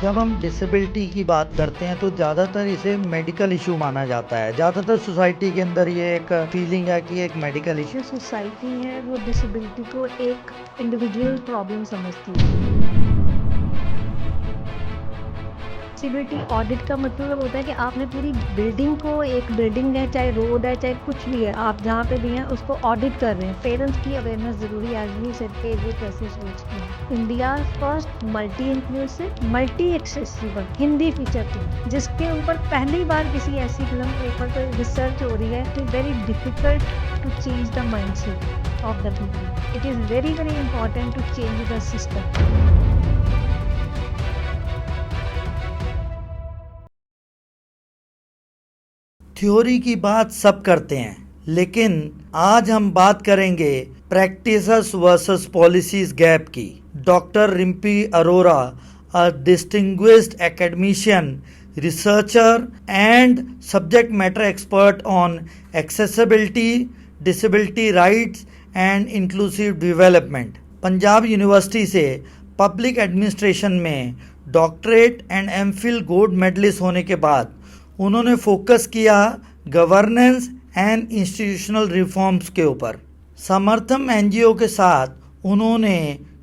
जब हम डिसेबिलिटी की बात करते हैं तो ज़्यादातर इसे मेडिकल इशू माना जाता है। ज़्यादातर सोसाइटी के अंदर ये एक फीलिंग है कि एक मेडिकल इशू। जो सोसाइटी है वो डिसेबिलिटी को एक इंडिविजुअल प्रॉब्लम समझती है। डिसेबिलिटी ऑडिट का मतलब होता है कि आपने पूरी बिल्डिंग को, एक बिल्डिंग है, चाहे रोड है, चाहे कुछ भी है, आप जहाँ पे भी हैं उसको ऑडिट कर रहे हैं। पेरेंट्स की अवेयरनेस जरूरी है, एज वी सेड के ये प्रोसेस सोच की India first multi inclusive multi accessible Hindi feature film, जिसके ऊपर पहली बार किसी ऐसी फिल्म के ऊपर कोई रिसर्च हो रही है। It is very difficult to change the mindset of the people. It is very very important to change the system. Theory की बात सब करते हैं, लेकिन आज हम बात करेंगे प्रैक्टिसेस वर्सेस पॉलिसीज गैप की। Doctor Rimpy Arora, a distinguished academician, researcher and subject matter expert on accessibility, disability rights and inclusive development, Punjab university से पब्लिक एडमिनिस्ट्रेशन में doctorate and MPhil gold medalist होने के बाद उन्होंने फोकस किया गवर्नेंस एंड इंस्टीट्यूशनल रिफॉर्म्स के ऊपर। समर्थम एनजीओ के साथ उन्होंने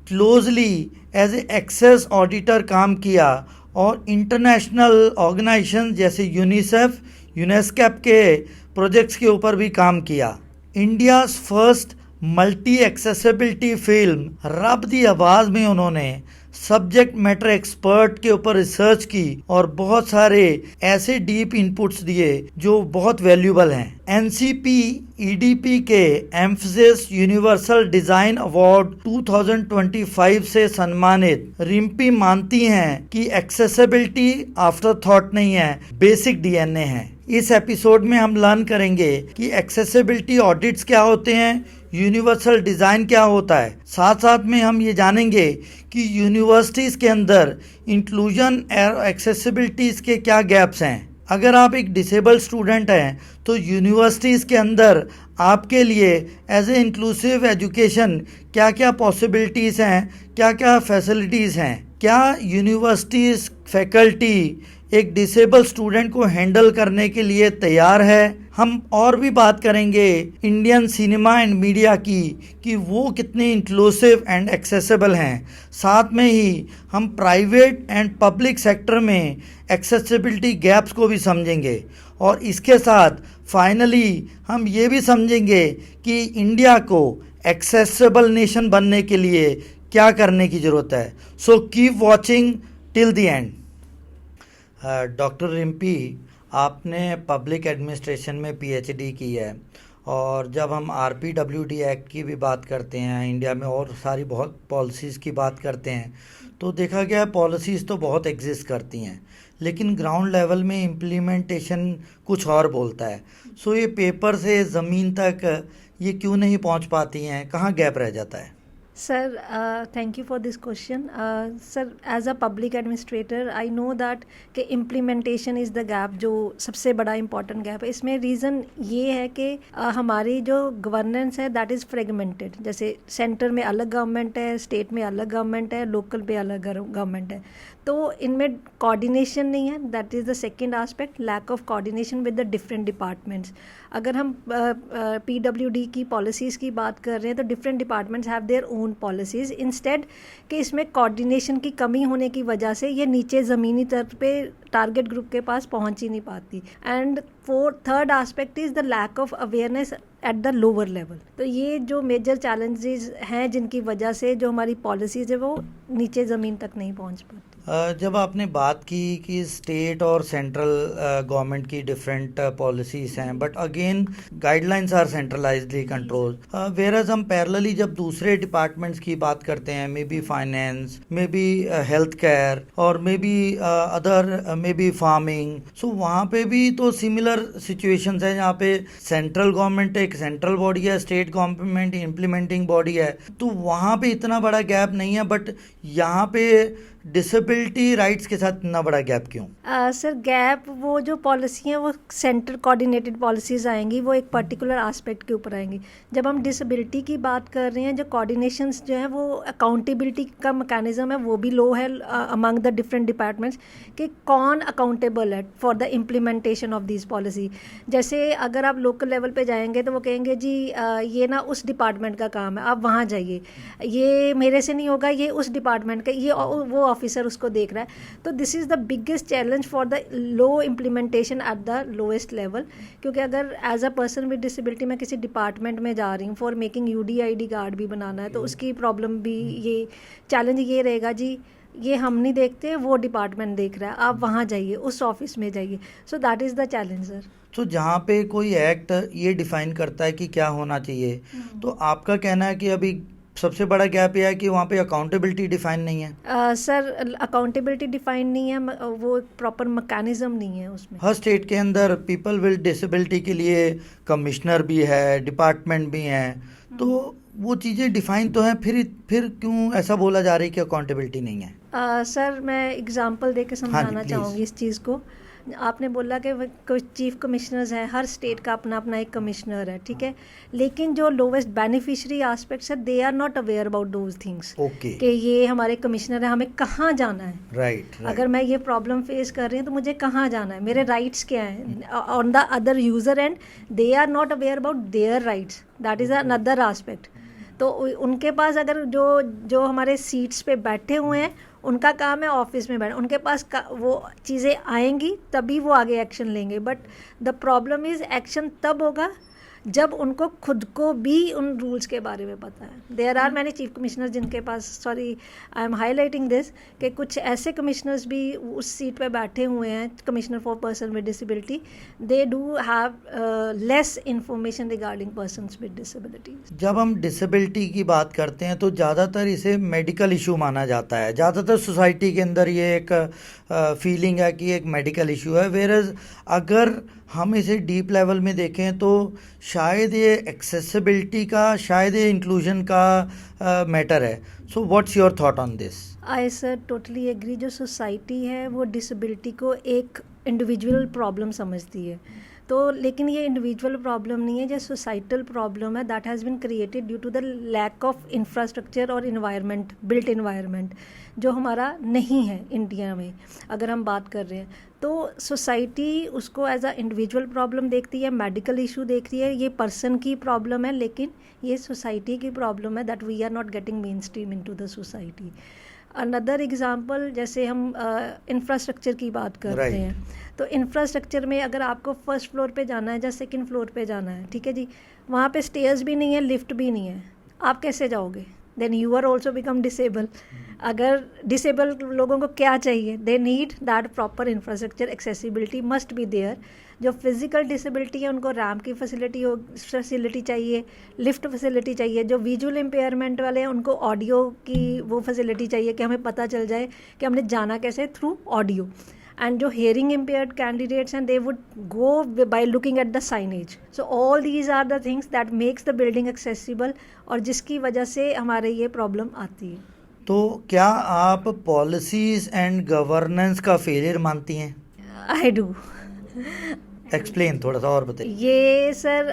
closely as a access auditor काम किया और इंटरनेशनल ऑर्गेनाइजेशन जैसे यूनिसेफ, यूनेस्केप के प्रोजेक्ट्स के ऊपर भी काम किया। India's first multi accessibility film Rab Di आवाज़ में उन्होंने सब्जेक्ट मैटर एक्सपर्ट के ऊपर रिसर्च की और बहुत सारे ऐसे डीप इनपुट्स दिए जो बहुत वैल्यूबल हैं। एनसीपी ईडीपी के एम्फसिस यूनिवर्सल डिजाइन अवार्ड 2025 से सम्मानित रिम्पी मानती हैं कि एक्सेसिबिलिटी आफ्टर थॉट नहीं है, बेसिक डीएनए है। इस एपिसोड में हम लर्न करेंगे कि एक्सेसिबिलिटी ऑडिट्स क्या होते हैं, यूनिवर्सल डिज़ाइन क्या होता है। साथ साथ में हम ये जानेंगे कि यूनिवर्सिटीज़ के अंदर इंक्लूजन और एक्सेसिबिलिटीज़ के क्या गैप्स हैं। अगर आप एक डिसेबल स्टूडेंट हैं तो यूनिवर्सिटीज़ के अंदर आपके लिए एज ए इंक्लूसिव एजुकेशन क्या क्या पॉसिबिलिटीज़ हैं, क्या क्या फैसिलिटीज़ हैं। क्या यूनिवर्सिटीज़ फैकल्टी एक डिसेबल स्टूडेंट को हैंडल करने के लिए तैयार है। हम और भी बात करेंगे इंडियन सिनेमा एंड मीडिया की कि वो कितने इंक्लूसिव एंड एक्सेसिबल हैं। साथ में ही हम प्राइवेट एंड पब्लिक सेक्टर में एक्सेसिबिलिटी गैप्स को भी समझेंगे और इसके साथ फाइनली हम ये भी समझेंगे कि इंडिया को एक्सेसिबल नेशन बनने के लिए क्या करने की ज़रूरत है। So keep watching till the end. Doctor Rimpy, आपने पब्लिक एडमिनिस्ट्रेशन में पीएचडी की है और जब हम आरपीडब्ल्यूडी एक्ट की भी बात करते हैं इंडिया में और सारी बहुत पॉलिसीज़ की बात करते हैं तो देखा गया पॉलिसीज़ तो बहुत एग्जिस्ट करती हैं, लेकिन ग्राउंड लेवल में इम्प्लीमेंटेशन कुछ और बोलता है। सो ये पेपर से ज़मीन तक ये क्यों नहीं पहुंच पाती हैं, कहाँ गैप रह जाता है? Sir, thank you for this question. Sir, as a public administrator, I know that कि implementation is the gap, जो सबसे बड़ा important gap है। इसमें reason ये है कि हमारी जो governance है that is fragmented। जैसे सेंटर में अलग गवर्नमेंट है, स्टेट में अलग गवर्नमेंट है, लोकल पे अलग गवर्नमेंट है, तो इनमें कोऑर्डिनेशन नहीं है। That is the second aspect, lack of coordination with the different departments. अगर हम पीडब्ल्यूडी की पॉलिसीज़ की बात कर रहे हैं तो different departments have their own policies. Instead कि इसमें कोऑर्डिनेशन की कमी होने की वजह से ये नीचे ज़मीनी स्तर पे टारगेट ग्रुप के पास पहुंच ही नहीं पाती। And third aspect is the lack of awareness at the lower level. तो ये जो मेजर चैलेंजेस हैं जिनकी वजह से जो हमारी पॉलिसीज़ है वो नीचे ज़मीन तक नहीं पहुंच पाती। जब आपने बात की कि स्टेट और सेंट्रल गवर्नमेंट की डिफरेंट पॉलिसीज़ हैं but again guidelines are centralizedly control, whereas हम पैरेलली जब दूसरे डिपार्टमेंट्स की बात करते हैं, maybe finance, maybe health care और maybe other, maybe farming, so वहाँ पे भी तो सिमिलर सिचुएशंस हैं जहाँ पे सेंट्रल गवर्नमेंट एक सेंट्रल बॉडी है, स्टेट गवर्नमेंट इम्प्लीमेंटिंग बॉडी है, तो वहाँ पे इतना बड़ा गैप नहीं है। बट यहाँ पे डिसेबिलिटी राइट्स के साथ इतना बड़ा गैप क्यों? सर गैप, वो जो पॉलिसी हैं वो सेंटर कोऑर्डिनेटेड पॉलिसीज़ आएंगी, वो एक पर्टिकुलर एस्पेक्ट के ऊपर आएंगी। जब हम डिसेबिलिटी की बात कर रहे हैं, जो कोऑर्डिनेशंस जो है वो अकाउंटेबिलिटी का मैकेनिज्म है वो भी लो है अमंग द डिफरेंट डिपार्टमेंट्स, कि कौन अकाउंटेबल है for the implementation of this policy. जैसे अगर आप लोकल लेवल पे जाएंगे तो वो कहेंगे जी ये ना उस डिपार्टमेंट का काम है, आप वहाँ जाइए, ये मेरे से नहीं होगा, ये उस डिपार्टमेंट का, ये वो ऑफिसर उसको देख रहा है। तो this is the biggest challenge for the low implementation at the lowest level. क्योंकि अगर as a person with disability मैं किसी डिपार्टमेंट में जा रही हूँ फॉर मेकिंग UDID कार्ड भी बनाना है, तो उसकी प्रॉब्लम भी, ये चैलेंज ये रहेगा जी ये हम नहीं देखते, वो डिपार्टमेंट देख रहा है, आप वहाँ जाइए, उस ऑफिस में जाइए। सो that is the challenge sir. तो जहाँ पे कोई एक्ट ये डिफाइन करता है कि क्या होना चाहिए, तो आपका कहना है कि अभी सबसे बड़ा गैप यह है कि वहाँ पे अकाउंटेबिलिटी डिफाइन नहीं है। सर अकाउंटेबिलिटी डिफाइन नहीं है, वो एक प्रॉपर मैकेनिज्म नहीं है उसमें। हर स्टेट के अंदर पीपल विद डिसेबिलिटी के लिए कमिश्नर भी है, डिपार्टमेंट भी हैं, तो वो चीज़ें डिफाइन तो हैं, फिर क्यों ऐसा बोला जा रहा है कि अकाउंटेबिलिटी नहीं है? सर मैं एग्जांपल दे के समझाना please। चाहूँगी इस चीज़ को। आपने बोला कि कुछ चीफ कमिश्नर्स हैं, हर स्टेट का अपना अपना एक कमिश्नर है, ठीक है, लेकिन जो लोवेस्ट बेनिफिशियरी एस्पेक्ट्स है they are not aware about those things, okay, कि ये हमारे कमिश्नर है, हमें कहाँ जाना है, राइट। अगर मैं ये प्रॉब्लम फेस कर रही हूँ तो मुझे कहाँ जाना है, मेरे राइट्स क्या हैं। On the other user and they are not aware about their rights, that is another aspect. तो उनके पास अगर जो हमारे सीट्स पे बैठे हुए हैं उनका काम है ऑफिस में बैठ, उनके पास वो चीज़ें आएंगी तभी वो आगे एक्शन लेंगे। But the problem is action तब होगा जब उनको खुद को भी उन रूल्स के बारे में पता है। There are many chief commissioner जिनके पास, sorry I am highlighting this, कि कुछ ऐसे कमिश्नर्स भी उस सीट पे बैठे हुए हैं, commissioner for person with disability, they do have less information regarding persons with disability. जब हम डिसेबिलिटी की बात करते हैं तो ज़्यादातर इसे मेडिकल इशू माना जाता है, ज़्यादातर सोसाइटी के अंदर ये एक फीलिंग है कि एक मेडिकल इशू है, वेरज अगर हम इसे डीप लेवल में देखें तो शायद ये एक्सेसिबिलिटी का, शायद ये इंक्लूजन का मैटर है। So what's your thought on this? I sir totally agree. जो सोसाइटी है वो डिसेबिलिटी को एक इंडिविजुअल प्रॉब्लम समझती है, तो लेकिन ये इंडिविजुअल प्रॉब्लम नहीं है, ये सोसाइटल प्रॉब्लम है that has been created due to the lack of infrastructure और इन्वायरमेंट, बिल्ट इन्वायरमेंट जो हमारा नहीं है इंडिया में। अगर हम बात कर रहे हैं तो सोसाइटी उसको एज अ इंडिविजुअल प्रॉब्लम देखती है, मेडिकल इशू देखती है, ये पर्सन की प्रॉब्लम है, लेकिन ये सोसाइटी की प्रॉब्लम है that we are not getting mainstream into the society. Another example, जैसे हम इंफ्रास्ट्रक्चर की बात करते हैं, तो इंफ्रास्ट्रक्चर में अगर आपको फर्स्ट फ्लोर पे जाना है या सेकंड फ्लोर पे जाना है, ठीक है जी, वहाँ पे स्टेयर्स भी नहीं है, लिफ्ट भी नहीं है, आप कैसे जाओगे? Then you are also become disable. अगर डिसेबल लोगों को क्या चाहिए? They need that proper infrastructure, accessibility must be there. जो फिजिकल डिसेबिलिटी है उनको रैम्प की फैसिलिटी चाहिए, लिफ्ट फैसिलिटी चाहिए। जो विजुअल इम्पेयरमेंट वाले हैं उनको ऑडियो की वो फैसिलिटी चाहिए कि हमें पता चल जाए कि हमने जाना कैसे, थ्रू ऑडियो। And जो hearing impaired candidates and they would go by looking at the signage. So all these are the things that makes the building accessible और जिसकी वजह से हमारे ये प्रॉब्लम आती है। तो क्या आप पॉलिसीज एंड गवर्नेंस का फेलियर मानती हैं? I do. एक्सप्लेन थोड़ा सा और बताइए। ये सर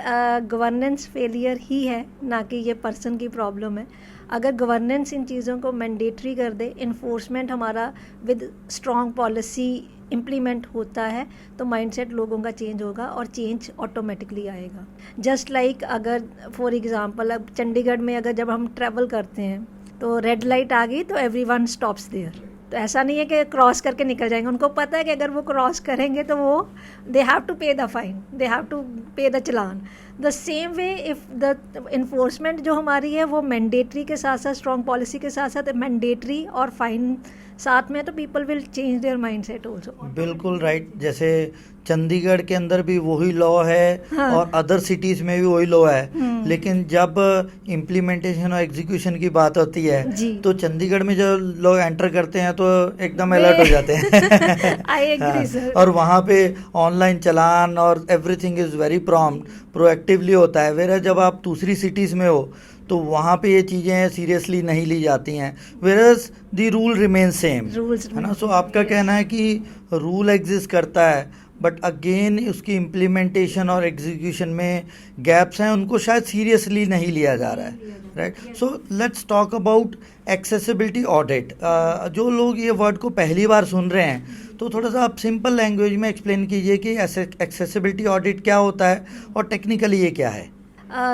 गवर्नेंस फेलियर ही है, ना कि ये पर्सन की प्रॉब्लम है। अगर गवर्नेंस इन चीज़ों को मैंडेटरी कर दे, इन्फोर्समेंट हमारा विद स्ट्रॉन्ग पॉलिसी इम्प्लीमेंट होता है, तो माइंडसेट लोगों का चेंज होगा और चेंज ऑटोमेटिकली आएगा। जस्ट लाइक अगर फॉर एग्जांपल अब चंडीगढ़ में अगर जब हम ट्रैवल करते हैं तो रेड लाइट आ गई तो एवरीवन स्टॉप्स देयर, तो ऐसा नहीं है कि क्रॉस करके निकल जाएंगे। उनको पता है कि अगर वो क्रॉस करेंगे तो वो they have to pay the fine, they have to pay the challan. The same way if the enforcement जो हमारी है वो मैंडेटरी के साथ साथ, स्ट्रॉन्ग पॉलिसी के साथ साथ मैंडेटरी और फाइन साथ में, तो people will change their mindset also. बिल्कुल राइट। जैसे चंडीगढ़ के अंदर भी वही लॉ है, हाँ, और अदर सिटीज में भी वही लॉ है, लेकिन जब इम्प्लीमेंटेशन और एग्जीक्यूशन की बात होती है तो चंडीगढ़ में जो लोग एंटर करते हैं तो एकदम अलर्ट हो जाते हैं। I agree sir. और वहाँ पे ऑनलाइन चलान और everything is very prompt, proactively होता है। वेरा जब आप दूसरी सिटीज में हो तो वहाँ पे ये चीज़ें सीरियसली नहीं ली जाती हैं, whereas the rule remain same, rules है ना। सो आपका कहना है कि रूल एग्जिस्ट करता है बट अगेन उसकी इम्प्लीमेंटेशन और एग्जीक्यूशन में गैप्स हैं, उनको शायद सीरियसली नहीं लिया जा रहा है, right. So let's talk about accessibility audit. जो लोग ये वर्ड को पहली बार सुन रहे हैं तो थोड़ा सा आप सिंपल लैंग्वेज में एक्सप्लेन कीजिए कि एक्सेसिबिलिटी ऑडिट क्या होता है और टेक्निकली ये क्या है।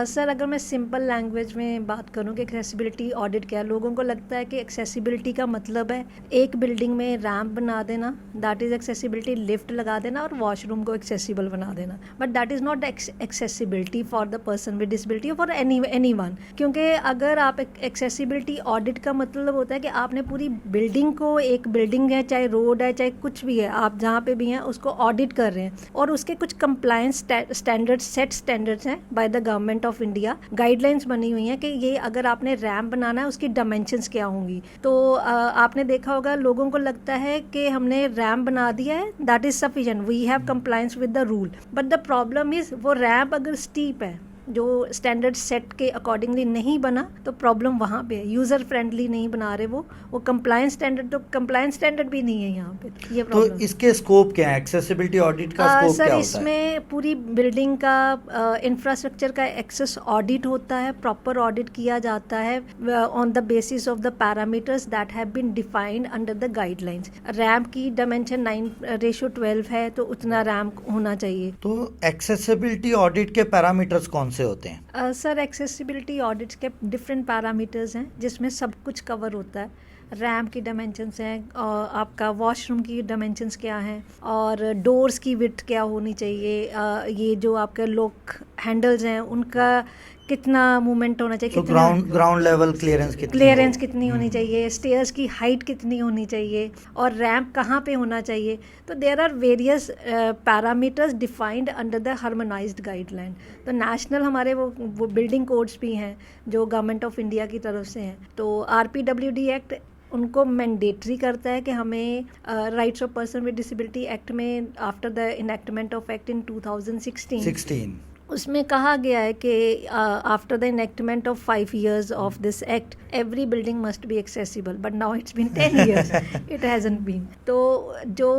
सर अगर मैं सिंपल लैंग्वेज में बात करूं कि एक्सेसिबिलिटी ऑडिट क्या है, लोगों को लगता है कि एक्सेसिबिलिटी का मतलब है एक बिल्डिंग में रैम्प बना देना, दैट इज़ एक्सेसिबिलिटी, लिफ्ट लगा देना और वॉशरूम को एक्सेसिबल बना देना, but that is not accessibility for the person with disability for any one. क्योंकि अगर आप एक्सेसिबिलिटी ऑडिट का मतलब होता है कि आपने पूरी बिल्डिंग को, एक बिल्डिंग है चाहे रोड है चाहे कुछ भी है, आप जहाँ पे भी हैं उसको ऑडिट कर रहे हैं और उसके कुछ कंप्लायंस स्टैंडर्ड्स, सेट स्टैंडर्ड्स हैं by the government of India, guidelines बनी हुई हैं कि ये अगर आपने रैम्प बनाना है उसकी डायमेंशंस क्या होंगी। तो आपने देखा होगा लोगों को लगता है कि हमने रैम्प बना दिया है, that is sufficient, we have compliance with the rule, but the problem is वो रैम्प अगर स्टीप है, जो स्टैंडर्ड सेट के अकॉर्डिंगली नहीं बना, तो प्रॉब्लम वहाँ पे है, यूज़र फ्रेंडली नहीं बना रहे वो कंप्लायंस स्टैंडर्ड, तो कंप्लायंस स्टैंडर्ड भी नहीं है यहाँ पे, ये तो प्रॉब्लम। इसके स्कोप क्या है, एक्सेसिबिलिटी ऑडिट का स्कोप सर क्या होता है? इसमें पूरी बिल्डिंग का इंफ्रास्ट्रक्चर का एक्सेस ऑडिट होता है, प्रॉपर ऑडिट किया जाता है on the basis of the parameters that have been defined under the guidelines. Ramp की डायमेंशन 9:12 है, तो उतना रैम्प होना चाहिए। तो एक्सेसिबिलिटी ऑडिट के पैरामीटर्स कौन से होते हैं? सर एक्सेसिबिलिटी ऑडिट्स के डिफरेंट पैरामीटर्स हैं जिसमें सब कुछ कवर होता है। रैम्प की डायमेंशंस हैं, और आपका वॉशरूम की डायमेंशंस क्या हैं, और डोर्स की विड्थ क्या होनी चाहिए, ये जो आपके लॉक हैंडल्स हैं उनका कितना मूवमेंट होना चाहिए, तो ग्राउंड लेवल क्लियरेंस कितनी होनी चाहिए, स्टेयर्स की हाइट कितनी होनी चाहिए, और रैम्प कहाँ पे होना चाहिए। तो there are various parameters defined under the harmonised guideline. तो नेशनल हमारे वो बिल्डिंग कोड्स भी हैं जो गवर्नमेंट ऑफ इंडिया की तरफ से हैं। तो RPWD एक्ट उनको मैंडेटरी करता है कि हमें rights of person with disability act में after the enactment of act in 2016 उसमें कहा गया है कि after the enactment of 5 years of this act every building must be accessible, but now it's been 10 years, it hasn't been. तो जो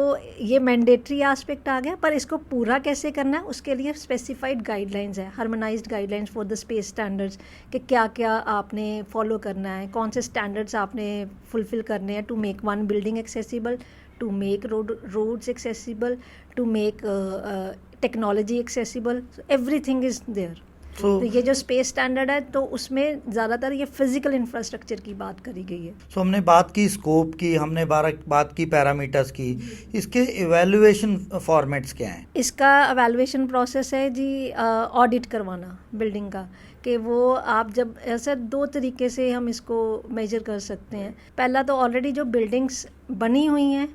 ये mandatory aspect आ गया, पर इसको पूरा कैसे करना है उसके लिए स्पेसिफाइड गाइडलाइंस है, harmonised guidelines for the space standards, कि क्या क्या आपने फॉलो करना है, कौन से स्टैंडर्ड्स आपने फुलफिल करने हैं to make one building accessible, to make roads accessible, to make technology accessible, everything is there. तो ये जो स्पेस स्टैंडर्ड है तो उसमें ज़्यादातर ये फिजिकल इंफ्रास्ट्रक्चर की बात करी गई है। सो हमने बात की स्कोप की, हमने बात की पैरामीटर्स की, इसके इवैल्यूएशन फॉर्मेट्स क्या हैं? इसका इवैल्यूएशन प्रोसेस है जी ऑडिट करवाना बिल्डिंग का, कि वो आप जब ऐसा 2 तरीके से हम इसको मेजर कर सकते हैं। पहला तो ऑलरेडी जो बिल्डिंग्स बनी हुई हैं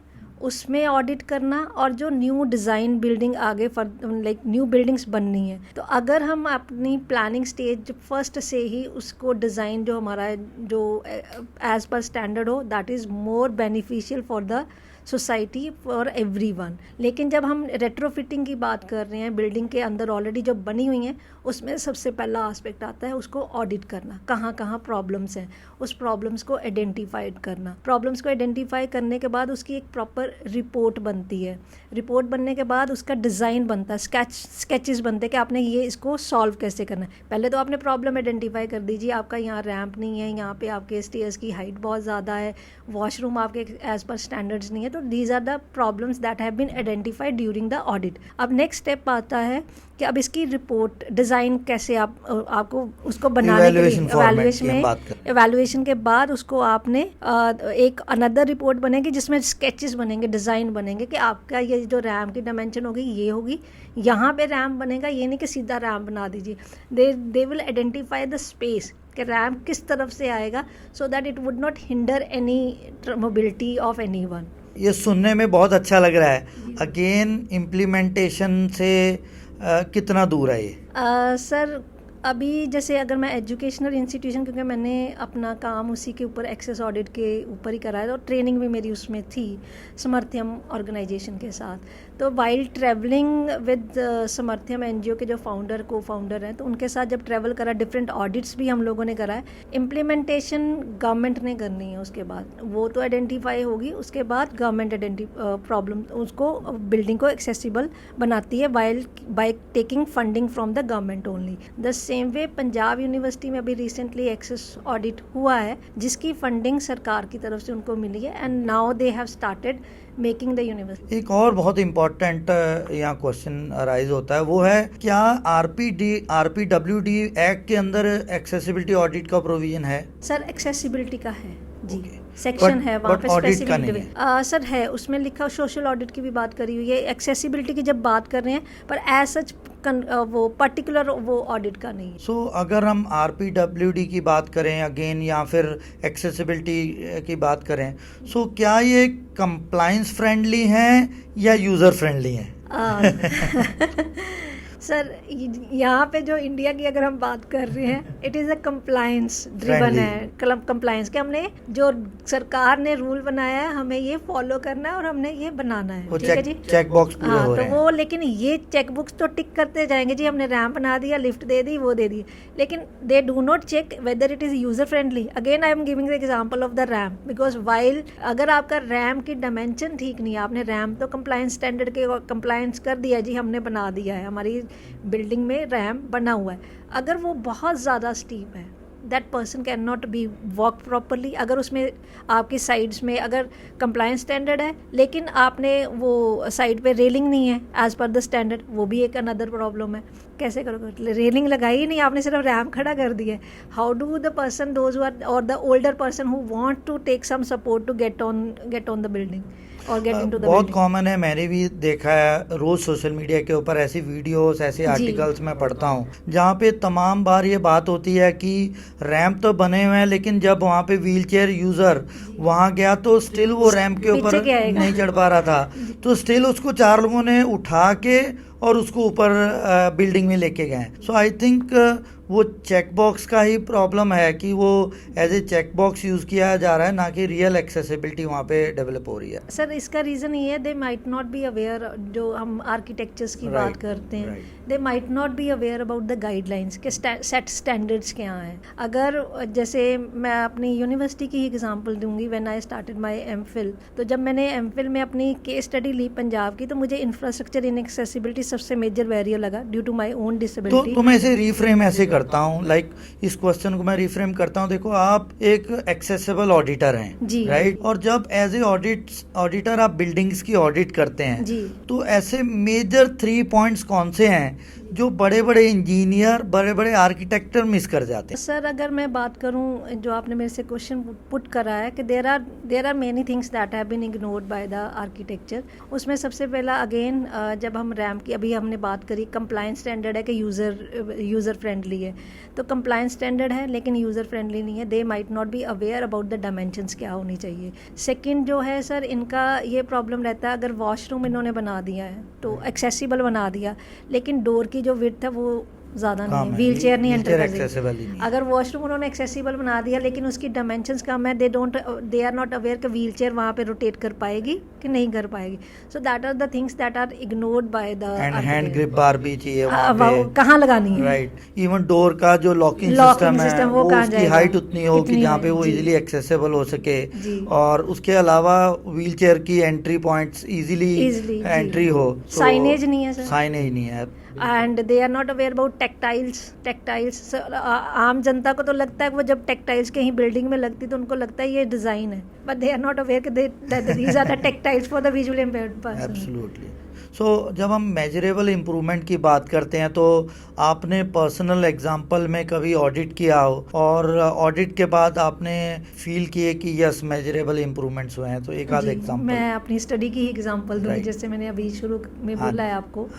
उसमें ऑडिट करना, और जो न्यू डिज़ाइन बिल्डिंग आगे लाइक न्यू बिल्डिंग्स बननी है, तो अगर हम अपनी प्लानिंग स्टेज फर्स्ट से ही उसको डिज़ाइन जो हमारा जो एज पर स्टैंडर्ड हो, that is more beneficial for the society for everyone. लेकिन जब हम रेट्रोफिटिंग की बात कर रहे हैं, बिल्डिंग के अंदर ऑलरेडी जो बनी हुई हैं, उसमें सबसे पहला एस्पेक्ट आता है उसको ऑडिट करना, कहाँ कहाँ प्रॉब्लम्स हैं, उस प्रॉब्लम्स को आइडेंटिफाइड करना। प्रॉब्लम्स को आइडेंटिफाई करने के बाद उसकी एक प्रॉपर रिपोर्ट बनती है। रिपोर्ट बनने के बाद उसका डिज़ाइन बनता है, स्केचेस बनते हैं कि आपने ये इसको सॉल्व कैसे करना है। पहले तो आपने प्रॉब्लम आइडेंटिफाई कर दीजिए, आपका यहाँ रैम्प नहीं है, यहाँ पे आपके स्टेयर्स की हाइट बहुत ज़्यादा है, वॉशरूम आपके एज पर स्टैंडर्ड्स नहीं है। तो these are the problems that have been identified during the audit. अब नेक्स्ट स्टेप आता है कि अब इसकी रिपोर्ट डिज़ाइन कैसे आपको उसको बनाने के लिए इवैल्यूएशन के बाद उसको आपने एक अनदर रिपोर्ट बनेगी जिसमें स्केचेस बनेंगे, डिज़ाइन बनेंगे कि आपका ये जो रैम की डायमेंशन होगी ये होगी, यहाँ पे रैम बनेगा, ये नहीं कि सीधा रैम बना दीजिए। They will identify the space कि रैम किस तरफ से आएगा, so that it would not hinder any mobility of anyone. ये सुनने में बहुत अच्छा लग रहा है। अगेन इम्प्लीमेंटेशन से कितना दूर है ये? सर अभी जैसे अगर मैं एजुकेशनल इंस्टीट्यूशन, क्योंकि मैंने अपना काम उसी के ऊपर एक्सेस ऑडिट के ऊपर ही करा है और ट्रेनिंग भी मेरी उसमें थी समर्थ्यम ऑर्गेनाइजेशन के साथ, तो वाइल ट्रैवलिंग विद समर्थ्यम एनजीओ के जो फाउंडर को फाउंडर हैं, तो उनके साथ जब ट्रैवल करा, डिफरेंट ऑडिट्स भी हम लोगों ने करा है। इम्प्लीमेंटेशन गवर्नमेंट ने करनी है, उसके बाद वो तो आइडेंटिफाई होगी, उसके बाद गवर्नमेंट प्रॉब्लम उसको बिल्डिंग को एक्सेसिबल बनाती है by taking funding from the government only. The same way Punjab university में अभी रिसेंटली एक्सेस ऑडिट हुआ है, जिसकी फंडिंग सरकार की तरफ से उनको मिली है, and now they have started making the university. एक और बहुत इम्पोर्टेंट यहाँ क्वेश्चन अराइज होता है, वो है क्या आरपीडब्ल्यूडी एक्ट के अंदर एक्सेसिबिलिटी ऑडिट का प्रोविजन है? सर एक्सेसिबिलिटी का है जी, Okay. सेक्शन है वहाँ पे ऑडिट का नहीं स्पेसिफिक सर है, उसमें लिखा, सोशल ऑडिट की भी बात करी हुई है, एक्सेसिबिलिटी की जब बात कर रहे हैं, पर एज सच वो पर्टिकुलर वो ऑडिट का नहीं है। सो अगर हम आरपीडब्ल्यूडी की बात करें अगेन या फिर एक्सेसिबिलिटी की बात करें, सो क्या ये कंप्लायंस फ्रेंडली हैं या यूज़र फ्रेंडली हैं? सर यहाँ पे जो इंडिया की अगर हम बात कर रहे हैं, it is a compliance driven है, कंप्लायंस के हमने जो सरकार ने रूल बनाया है हमें ये फॉलो करना है और हमने ये बनाना है, ठीक है जी, चेक बॉक्स पूरे हो तो रहे हैं। वो लेकिन ये चेक बुक्स तो टिक करते जाएंगे जी, हमने रैम्प बना दिया, लिफ्ट दे दी, वो दे दी, लेकिन they do not check whether it is user friendly. Again I am giving the example of the ramp, because while अगर आपका रैम्प की डायमेंशन ठीक नहीं है, आपने रैम्प तो कंप्लायंस स्टैंडर्ड के कंप्लायंस कर दिया जी, हमने बना दिया है, हमारी बिल्डिंग में रैम्प बना हुआ है, अगर वो बहुत ज़्यादा स्टीप है, that person can not be walk properly. अगर उसमें आपकी साइड्स में अगर कंप्लायंस स्टैंडर्ड है लेकिन आपने वो साइड पे रेलिंग नहीं है एज पर द स्टैंडर्ड, वो भी एक अनदर प्रॉब्लम है। कैसे करोगे, रेलिंग लगाई ही नहीं आपने, सिर्फ रैम्प खड़ा कर दिया है। How do the person those और the older person who want to take some support to get on the building और गेट इनटू द बहुत बिल्डिंग? कॉमन है, मैंने भी देखा है रोज सोशल मीडिया के ऊपर ऐसी वीडियोस, ऐसे आर्टिकल्स मैं पढ़ता हूँ जहाँ पे तमाम बार ये बात होती है कि रैंप तो बने हुए हैं, लेकिन जब वहाँ पे व्हील चेयर यूजर वहाँ गया तो स्टिल वो रैंप के ऊपर नहीं चढ़ पा रहा था, तो स्टिल उसको 4 लोगों ने उठा के और उसको ऊपर बिल्डिंग में लेके गए। सो आई थिंक वो चेक बॉक्स का ही प्रॉब्लम है कि वो as a check box use किया जा रहा है, ना कि रियल एक्सेसिबिलिटी वहाँ पे डेवलप हो रही है। सर इसका रीज़न ये है, they might not be aware, जो हम आर्किटेक्चर्स की बात करते हैं, they might not be aware about the guidelines के सेट स्टैंडर्ड्स क्या हैं। अगर जैसे मैं अपनी यूनिवर्सिटी की ही एग्जांपल दूंगी, when I started my MPhil, तो जब मैंने एमफिल में अपनी केस स्टडी ली पंजाब की, तो मुझे इंफ्रास्ट्रक्चर इनएक्सेसिबिलिटी सबसे मेजर बैरियर लगा due to my own disability. तो मैं इसे रिफ्रेम ऐसे करता हूँ, लाइक इस क्वेश्चन को मैं रिफ्रेम करता हूँ। देखो, आप एक एक्सेसिबल ऑडिटर हैं जी, राइट, और जब एज ए ऑडिटर आप बिल्डिंग्स की ऑडिट करते हैं जी, तो ऐसे मेजर 3 पॉइंट्स कौन से हैं जो बड़े बड़े इंजीनियर, बड़े बड़े आर्किटेक्टर मिस कर जाते हैं? सर अगर मैं बात करूं, जो आपने मेरे से क्वेश्चन पुट करा है कि there are many things that have been ignored by the architecture. उसमें सबसे पहला अगेन जब हम रैम्प की अभी हमने बात करी, कंप्लायंस स्टैंडर्ड है कि यूज़र फ्रेंडली है, तो कंप्लायंस स्टैंडर्ड है लेकिन यूज़र फ्रेंडली नहीं है, they might not be aware about the dimensions क्या होनी चाहिए। सेकंड जो है सर, इनका ये प्रॉब्लम रहता है, अगर वॉशरूम इन्होंने बना दिया है तो एक्सेसिबल बना दिया, लेकिन डोर की जो विड्थ है वो ज़्यादा नहीं है, व्हील चेयर नहीं एंटर कर सकती। अगर वॉशरूम उन्होंने एक्सेसिबल बना दिया लेकिन उसकी डायमेंशंस कम है, दे आर नॉट अवेयर कि व्हील चेयर वहाँ पे रोटेट कर पाएगी कि नहीं कर पाएगी। So that are the things that are ignored by the hand grip bar भी चाहिए वहाँ पे, कहाँ लगानी है, राइट। इवन डोर का जो लॉकिंग सिस्टम है वो उसकी हाइट उतनी हो कि जहाँ पे वो इजीली एक्सेसिबल हो सके, और उसके अलावा व्हील चेयर की एंट्री पॉइंट्स इजीली एंट्री हो। साइनेज नहीं है सर, साइनेज नहीं है, and they are not aware about tactiles. आम जनता को तो लगता है कि वो जब टेक्टाइल्स कहीं बिल्डिंग में लगती तो उनको लगता है ये डिज़ाइन है, but they are not aware कि these are the tactiles for the visually impaired person. Absolutely. So जब हम मेजरेबल इम्प्रूवमेंट की बात करते हैं तो आपने पर्सनल एग्जांपल में कभी ऑडिट किया हो और ऑडिट के बाद आपने फील किए कि यस मेजरेबल इम्प्रूवमेंट्स हुए हैं, तो एक आध एग्जांपल। मैं अपनी स्टडी की ही एग्जांपल दूंगी, जैसे मैंने अभी शुरू में बोला है आपको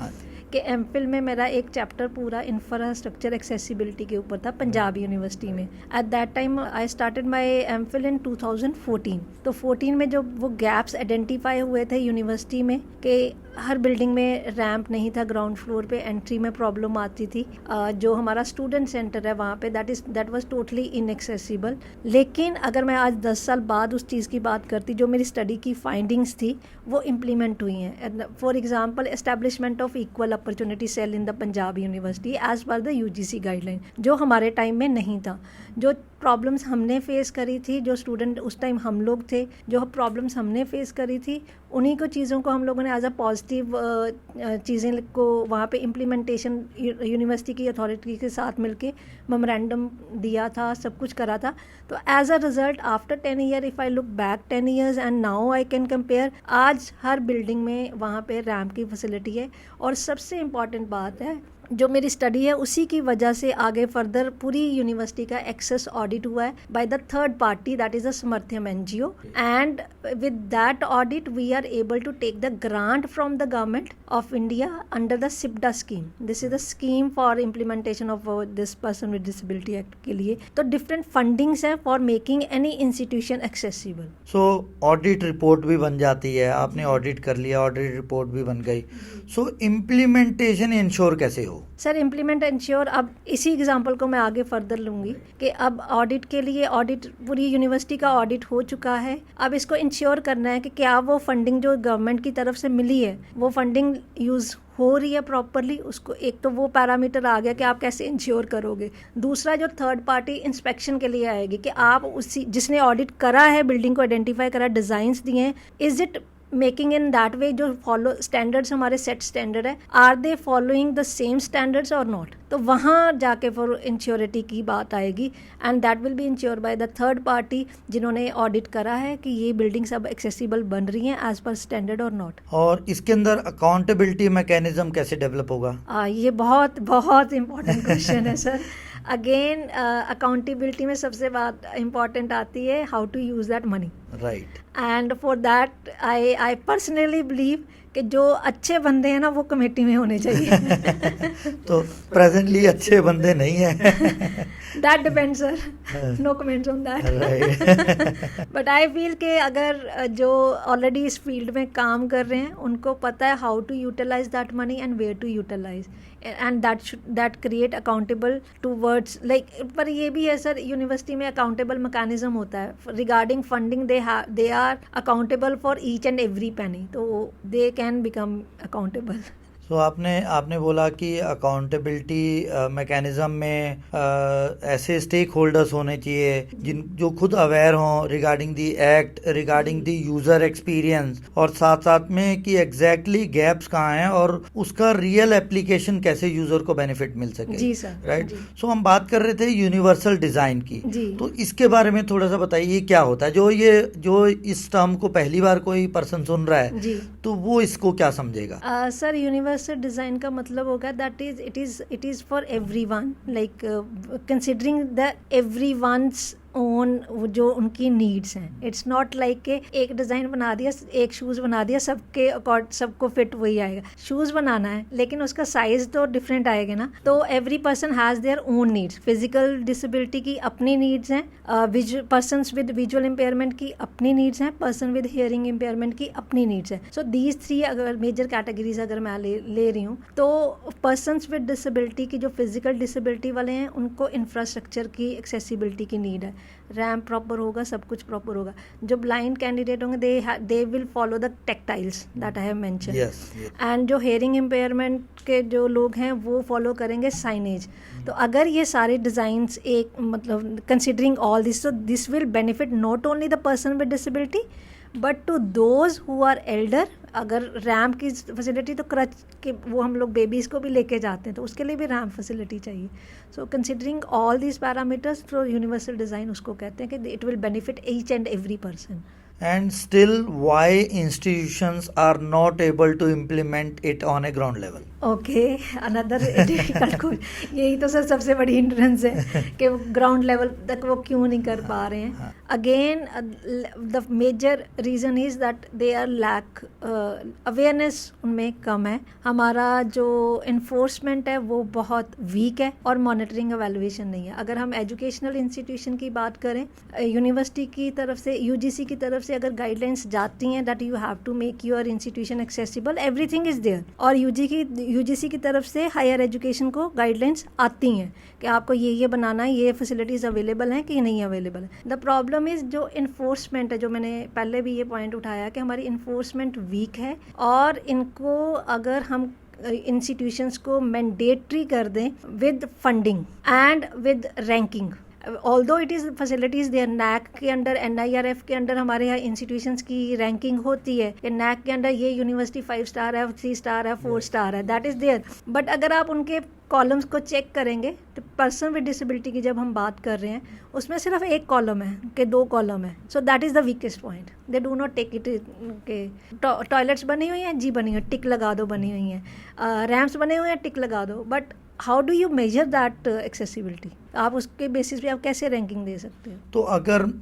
कि एमफिल में मेरा एक चैप्टर पूरा इंफ्रास्ट्रक्चर एक्सेसिबिलिटी के ऊपर था पंजाब यूनिवर्सिटी में। At that time I started my MPhil इन 2014। तो 14 में जो वो गैप्स आइडेंटिफाई हुए थे यूनिवर्सिटी में कि हर बिल्डिंग में रैंप नहीं था, ग्राउंड फ्लोर पे एंट्री में प्रॉब्लम आती थी, जो हमारा स्टूडेंट सेंटर है वहाँ पे दैट वाज टोटली इनएक्सेसिबल। लेकिन अगर मैं आज 10 साल बाद उस चीज़ की बात करती, जो मेरी स्टडी की फाइंडिंग्स थी वो इम्प्लीमेंट हुई हैं। For example establishment of equal opportunity cell in the Punjab university as per the UGC guideline, जो हमारे टाइम में नहीं था। जो प्रॉब्लम्स हमने फेस करी थी, जो स्टूडेंट उस टाइम हम लोग थे, जो प्रॉब्लम्स हमने फेस करी थी, उन्हीं को चीज़ों को हम लोगों ने एज अ पॉजिटिव चीज़ें को वहाँ पे इम्प्लीमेंटेशन यूनिवर्सिटी की अथॉरिटी के साथ मिलके मेमोरेंडम दिया था, सब कुछ करा था। तो as a result after 10 year, if I look back 10 years and now I can compare, आज हर बिल्डिंग में वहाँ पे रैंप की फैसिलिटी है। और सबसे इम्पॉर्टेंट बात है, जो मेरी स्टडी है उसी की वजह से आगे फर्दर पूरी यूनिवर्सिटी का एक्सेस ऑडिट हुआ है by the third party, that is a Samarthyam NGO, and with that audit we are able to take the grant from the government of India under the SIPDA scheme. This is the scheme for implementation of this person with disability act के लिए। तो different fundings हैं for making any institution accessible. So audit report भी बन जाती है, आपने audit कर लिया, ऑडिट रिपोर्ट भी बन गई। सो इम्प्लीमेंटेशन इंश्योर कैसे हो? सर इम्प्लीमेंट इंश्योर, अब इसी एग्जांपल को मैं आगे फर्दर लूँगी कि अब ऑडिट के लिए, ऑडिट पूरी यूनिवर्सिटी का ऑडिट हो चुका है। अब इसको इंश्योर करना है कि क्या वो फंडिंग जो गवर्नमेंट की तरफ से मिली है वो फंडिंग यूज़ हो रही है प्रॉपरली। उसको एक तो वो पैरामीटर आ गया कि आप कैसे इंश्योर करोगे। दूसरा जो थर्ड पार्टी इंस्पेक्शन के लिए आएगी कि आप उसी जिसने ऑडिट करा है, बिल्डिंग को आइडेंटिफाई करा, डिज़ाइंस दिए हैं, is it making in that way, जो फॉलो स्टैंडर्ड्स हमारे सेट स्टैंडर्ड है, are they following the same standards और नॉट। तो वहाँ जाके फॉर इंश्योरिटी की बात आएगी and that will be ensure by the third party जिन्होंने ऑडिट करा है कि ये बिल्डिंग्स अब एक्सेसिबल बन रही हैं एज पर स्टैंडर्ड और नॉट। और इसके अंदर अकाउंटेबिलिटी मैकेनिज्म कैसे डेवलप होगा? ये बहुत बहुत इंपॉर्टेंट क्वेश्चन है सर। अगेन अकाउंटेबिलिटी में सबसे बात इम्पॉर्टेंट आती है how to use that money, right. And for that I personally believe कि जो अच्छे बंदे हैं ना वो कमेटी में होने चाहिए। तो प्रेजेंटली अच्छे बंदे नहीं हैं। That depends sir, no comments on that. But I feel कि अगर जो ऑलरेडी इस फील्ड में काम कर रहे हैं उनको पता है how to utilise that money and where to utilise, and that create accountable towards like. पर ये भी है सर, यूनिवर्सिटी में अकाउंटेबल मैकेनिज्म होता है regarding funding, they are accountable for each and every penny, तो they can become accountable. So आपने बोला कि अकाउंटेबिलिटी मैकेनिज्म में ऐसे स्टेक होल्डर्स होने चाहिए जो खुद अवेयर हों regarding the act, regarding the user experience, और साथ साथ में कि एग्जैक्टली गैप्स कहाँ हैं और उसका रियल एप्लीकेशन कैसे यूज़र को बेनिफिट मिल सके। जी सर, राइट। सो हम बात कर रहे थे यूनिवर्सल डिज़ाइन की, तो इसके बारे में थोड़ा सा बताइए क्या होता है। जो इस टर्म को पहली बार कोई पर्सन सुन रहा है तो वो इसको क्या समझेगा? सर यूनिवर्सल डिज़ाइन का मतलब होगा that it is for everyone, like considering the everyone's own जो उनकी नीड्स हैं। इट्स नॉट लाइक के एक डिज़ाइन बना दिया, एक शूज़ बना दिया, सबके अकॉर्ड सबको फिट वही आएगा। शूज़ बनाना है लेकिन उसका साइज़ तो डिफरेंट आएगा ना। तो every person has their own needs. Physical disability की अपनी नीड्स हैं, पर्सन्स विद विजुअल इम्पेयरमेंट की अपनी नीड्स हैं, पर्सन विद हियरिंग इम्पेयरमेंट की अपनी नीड्स हैं। सो दीज थ्री अगर मेजर कैटेगरीज अगर मैं ले रही हूँ, तो पर्सन्स विद डिसेबिलिटी की जो फिजिकल डिसेबिलिटी वाले हैं उनको इंफ्रास्ट्रक्चर की एक्सेसिबिलिटी की नीड है, रैम्प प्रॉपर होगा, सब कुछ प्रॉपर होगा। जो ब्लाइंड कैंडिडेट होंगे they will follow the tactiles that I have mention, and जो हेयरिंग इम्पेयरमेंट के जो लोग हैं वो फॉलो करेंगे साइनेज। तो अगर ये सारे डिज़ाइंस एक मतलब considering all this, so this will benefit not only the person with disability but to those who are elder। अगर रैम्प की फैसिलिटी तो क्रच के वो हम लोग बेबीज़ को भी लेके जाते हैं तो उसके लिए भी रैम्प फैसिलिटी चाहिए। So considering all this parameters, तो यूनिवर्सल डिज़ाइन उसको कहते हैं कि it will benefit each and every person. And still, why institutions are not able to implement it on a ground level? Okay, another difficult यही तो sir सबसे बड़ी hindrance है कि वो ग्राउंड लेवल तक वो क्यों नहीं कर पा रहे हैं. Again the major reason is that they are lack awareness, उनमें कम है. हमारा जो इन्फोर्समेंट है वो बहुत वीक है और मॉनिटरिंग एवेलुएशन नहीं है. अगर हम एजुकेशनल इंस्टीट्यूशन की बात करें, यूनिवर्सिटी की तरफ से, यूजीसी की तरफ से अगर गाइडलाइंस जाती हैं that you have to make your institution accessible, everything is there. और यूजीसी की तरफ से हायर एजुकेशन को गाइडलाइंस आती हैं कि आपको ये बनाना है, ये फैसिलिटीज़ अवेलेबल हैं कि नहीं अवेलेबल है. द प्रॉब्लम इज़ जो इन्फोर्समेंट है, जो मैंने पहले भी ये पॉइंट उठाया कि हमारी इन्फोर्समेंट वीक है. और इनको अगर हम इंस्टीट्यूशंस को मैंडेटरी कर दें with funding and with ranking, although it is facilities there, NAAC के अंडर, NIRF के अंडर हमारे यहाँ इंस्टीट्यूशंस की रैंकिंग होती है कि नैक के अंडर ये यूनिवर्सिटी 5 स्टार है, 3 स्टार है, 4 स्टार है, दैट इज़ देयर. बट अगर आप उनके कॉलम्स को चेक करेंगे तो पर्सन विद डिसेबिलिटी की जब हम बात कर रहे हैं उसमें सिर्फ एक कॉलम है कि 2 कॉलम है. So that is the weakest point. They do not take it के टॉयलेट्स बनी हुई हैं जी, बनी हुई, टिक लगा दो, बनी हुई हैं, रैम्प्स बने हुए हैं, टिक लगा दो. But how do you measure that accessibility? आप उसके बेसिस पे आप कैसे रैंकिंग दे सकते हो? तो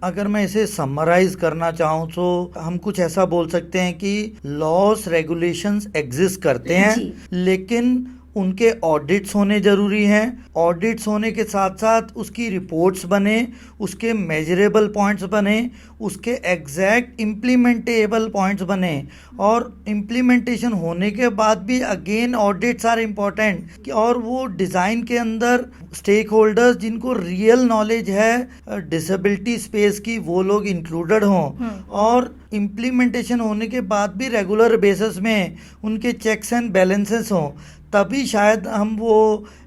अगर मैं इसे समराइज करना चाहूँ तो हम कुछ ऐसा बोल सकते हैं कि लॉस रेगुलेशंस एग्जिस्ट करते हैं, लेकिन उनके ऑडिट्स होने ज़रूरी हैं. ऑडिट्स होने के साथ साथ उसकी रिपोर्ट्स बने, उसके मेजरेबल पॉइंट्स बने, उसके एग्जैक्ट इम्प्लीमेंटेबल पॉइंट्स बने. और इम्प्लीमेंटेशन होने के बाद भी अगेन ऑडिट्स आर इम्पॉर्टेंट. और वो डिज़ाइन के अंदर स्टेक होल्डर्स जिनको रियल नॉलेज है डिसेबिलिटी स्पेस की, वो लोग इंक्लूडेड हों. और इम्प्लीमेंटेशन होने के बाद भी रेगुलर बेसिस में उनके चेक्स एंड बैलेंसेस हों, तभी शायद हम वो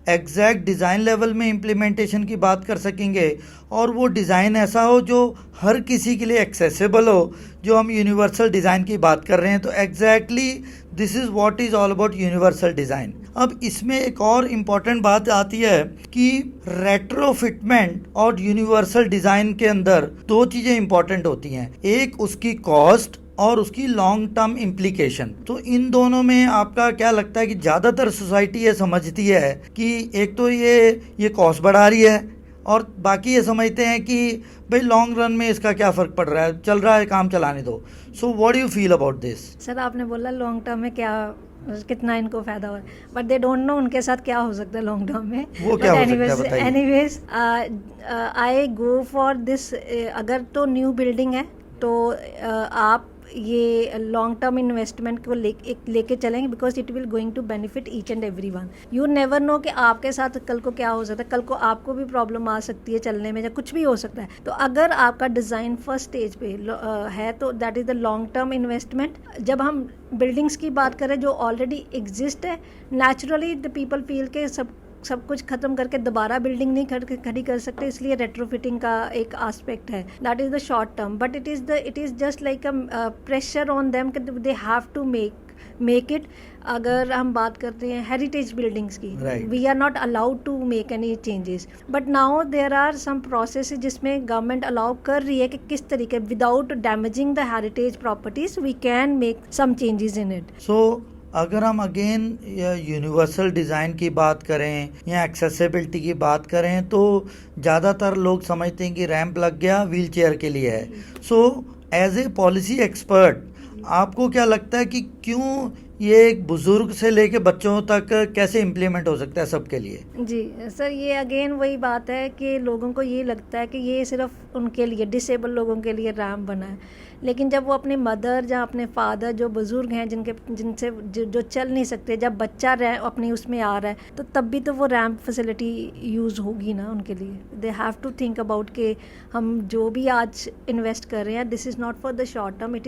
एग्जैक्ट डिज़ाइन लेवल में इम्प्लीमेंटेशन की बात कर सकेंगे. और वो डिज़ाइन ऐसा हो जो हर किसी के लिए एक्सेसिबल हो. जो हम यूनिवर्सल डिज़ाइन की बात कर रहे हैं, तो exactly this is what is all about universal design. अब इसमें एक और इम्पॉर्टेंट बात आती है कि रेट्रोफिटमेंट और यूनिवर्सल डिज़ाइन के अंदर 2 चीज़ें इंपॉर्टेंट होती हैं. एक उसकी कॉस्ट और उसकी लॉन्ग टर्म इम्प्लीकेशन. तो इन दोनों में आपका क्या लगता है कि ज़्यादातर सोसाइटी ये समझती है कि एक तो ये कॉस्ट बढ़ा रही है, और बाकी ये समझते हैं कि भाई लॉन्ग रन में इसका क्या फ़र्क पड़ रहा है, चल रहा है काम, चलाने दो. So what do you feel about this? Sir आपने बोला लॉन्ग टर्म में क्या, कितना इनको फ़ायदा हो, बट दे डोंट नो उनके साथ क्या हो सकता है लॉन्ग टर्म में. वो क्या हो सकता है बताइए. Anyways I go for this. अगर तो न्यू बिल्डिंग है तो आप ये लॉन्ग टर्म इन्वेस्टमेंट को लेके चलेंगे, because it will going to benefit each and every one. You never know कि आपके साथ कल को क्या हो सकता है. कल को आपको भी प्रॉब्लम आ सकती है चलने में, या कुछ भी हो सकता है. तो अगर आपका डिज़ाइन फर्स्ट स्टेज पे है तो that is the long term investment. जब हम बिल्डिंग्स की बात करें जो ऑलरेडी एग्जिस्ट है, नेचुरली द पीपल फील के सब कुछ खत्म करके दोबारा बिल्डिंग नहीं खड़ी कर सकते, इसलिए रेट्रोफिटिंग का एक एस्पेक्ट है. That is the short term, but it is just like a pressure on them कि they have to make it. अगर हम बात करते हैं हेरिटेज बिल्डिंग्स की, we are not allowed to make any changes, but now there are some process जिसमें government allow कर रही है कि किस तरीके without damaging the heritage properties we can make some changes in it. So अगर हम अगेन यूनिवर्सल डिज़ाइन की बात करें या एक्सेसिबिलिटी की बात करें, तो ज़्यादातर लोग समझते हैं कि रैंप लग गया व्हील चेयर के लिए है. So as a policy expert आपको क्या लगता है कि क्यों ये एक बुजुर्ग से लेके बच्चों तक कैसे इम्प्लीमेंट हो सकता है सबके लिए? जी सर, ये अगेन वही बात है कि लोगों को ये लगता है कि ये सिर्फ उनके लिए, डिसेबल लोगों के लिए रैम्प बना है. लेकिन जब वो अपने मदर या अपने फादर जो बुज़ुर्ग हैं जिनसे जो चल नहीं सकते, जब बच्चा अपनी उसमें आ रहा है, तो तब भी तो वो रैम्प फैसिलिटी यूज़ होगी ना उनके लिए. They have to think about कि हम जो भी आज इन्वेस्ट कर रहे हैं, this is not for the short term, it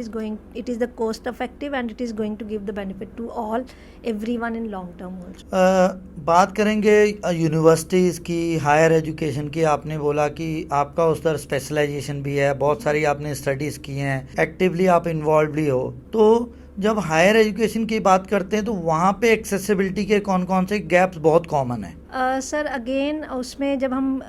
is the cost effective and it is going to give the benefit to all everyone in long term also. बात करेंगे यूनिवर्सिटीज़ की, हायर एजुकेशन की. आपने बोला कि आपका उस तरह स्पेशलाइजेशन भी है, बहुत सारी आपने स्टडीज़ की हैं, एक्टिवली आप इन्वॉल्व भी हो. तो जब हायर एजुकेशन की बात करते हैं तो वहाँ पे एक्सेसिबिलिटी के कौन कौन से गैप्स बहुत कॉमन है? सर अगेन उसमें जब हम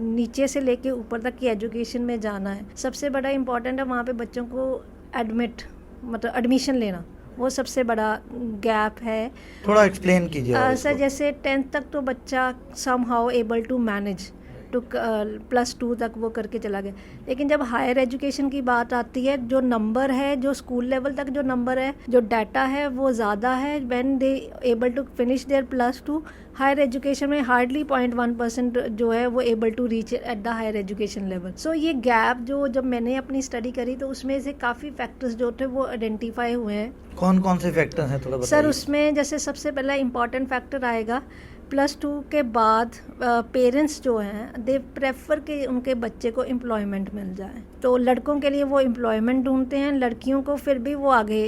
नीचे से लेके ऊपर तक की एजुकेशन में जाना है, सबसे बड़ा इम्पॉर्टेंट है वहाँ पे बच्चों को मतलब एडमिशन लेना, वो सबसे बड़ा गैप है। थोड़ा एक्सप्लेन कीजिए सर जैसे 10th तक तो बच्चा somehow able to manage to +2 तक वो करके चला गया, लेकिन जब हायर एजुकेशन की बात आती है, जो नंबर है, जो स्कूल लेवल तक जो नंबर है, जो डाटा है वो ज़्यादा है। When they able to finish their +2, higher education में हार्डली 0.1% जो है वो able to reach at the higher education level. So ये गैप जो जब मैंने अपनी स्टडी करी तो उसमें से काफ़ी फैक्टर्स जो थे वो आइडेंटिफाई हुए हैं। कौन कौन से फैक्टर्स हैं थोड़ा बताइए। सर उसमें जैसे सबसे पहला इम्पॉर्टेंट फैक्टर आएगा +2 के बाद पेरेंट्स जो हैं दे प्रेफर कि उनके बच्चे को एम्प्लॉयमेंट मिल जाए, तो लड़कों के लिए वो एम्प्लॉयमेंट ढूंढते हैं, लड़कियों को फिर भी वो आगे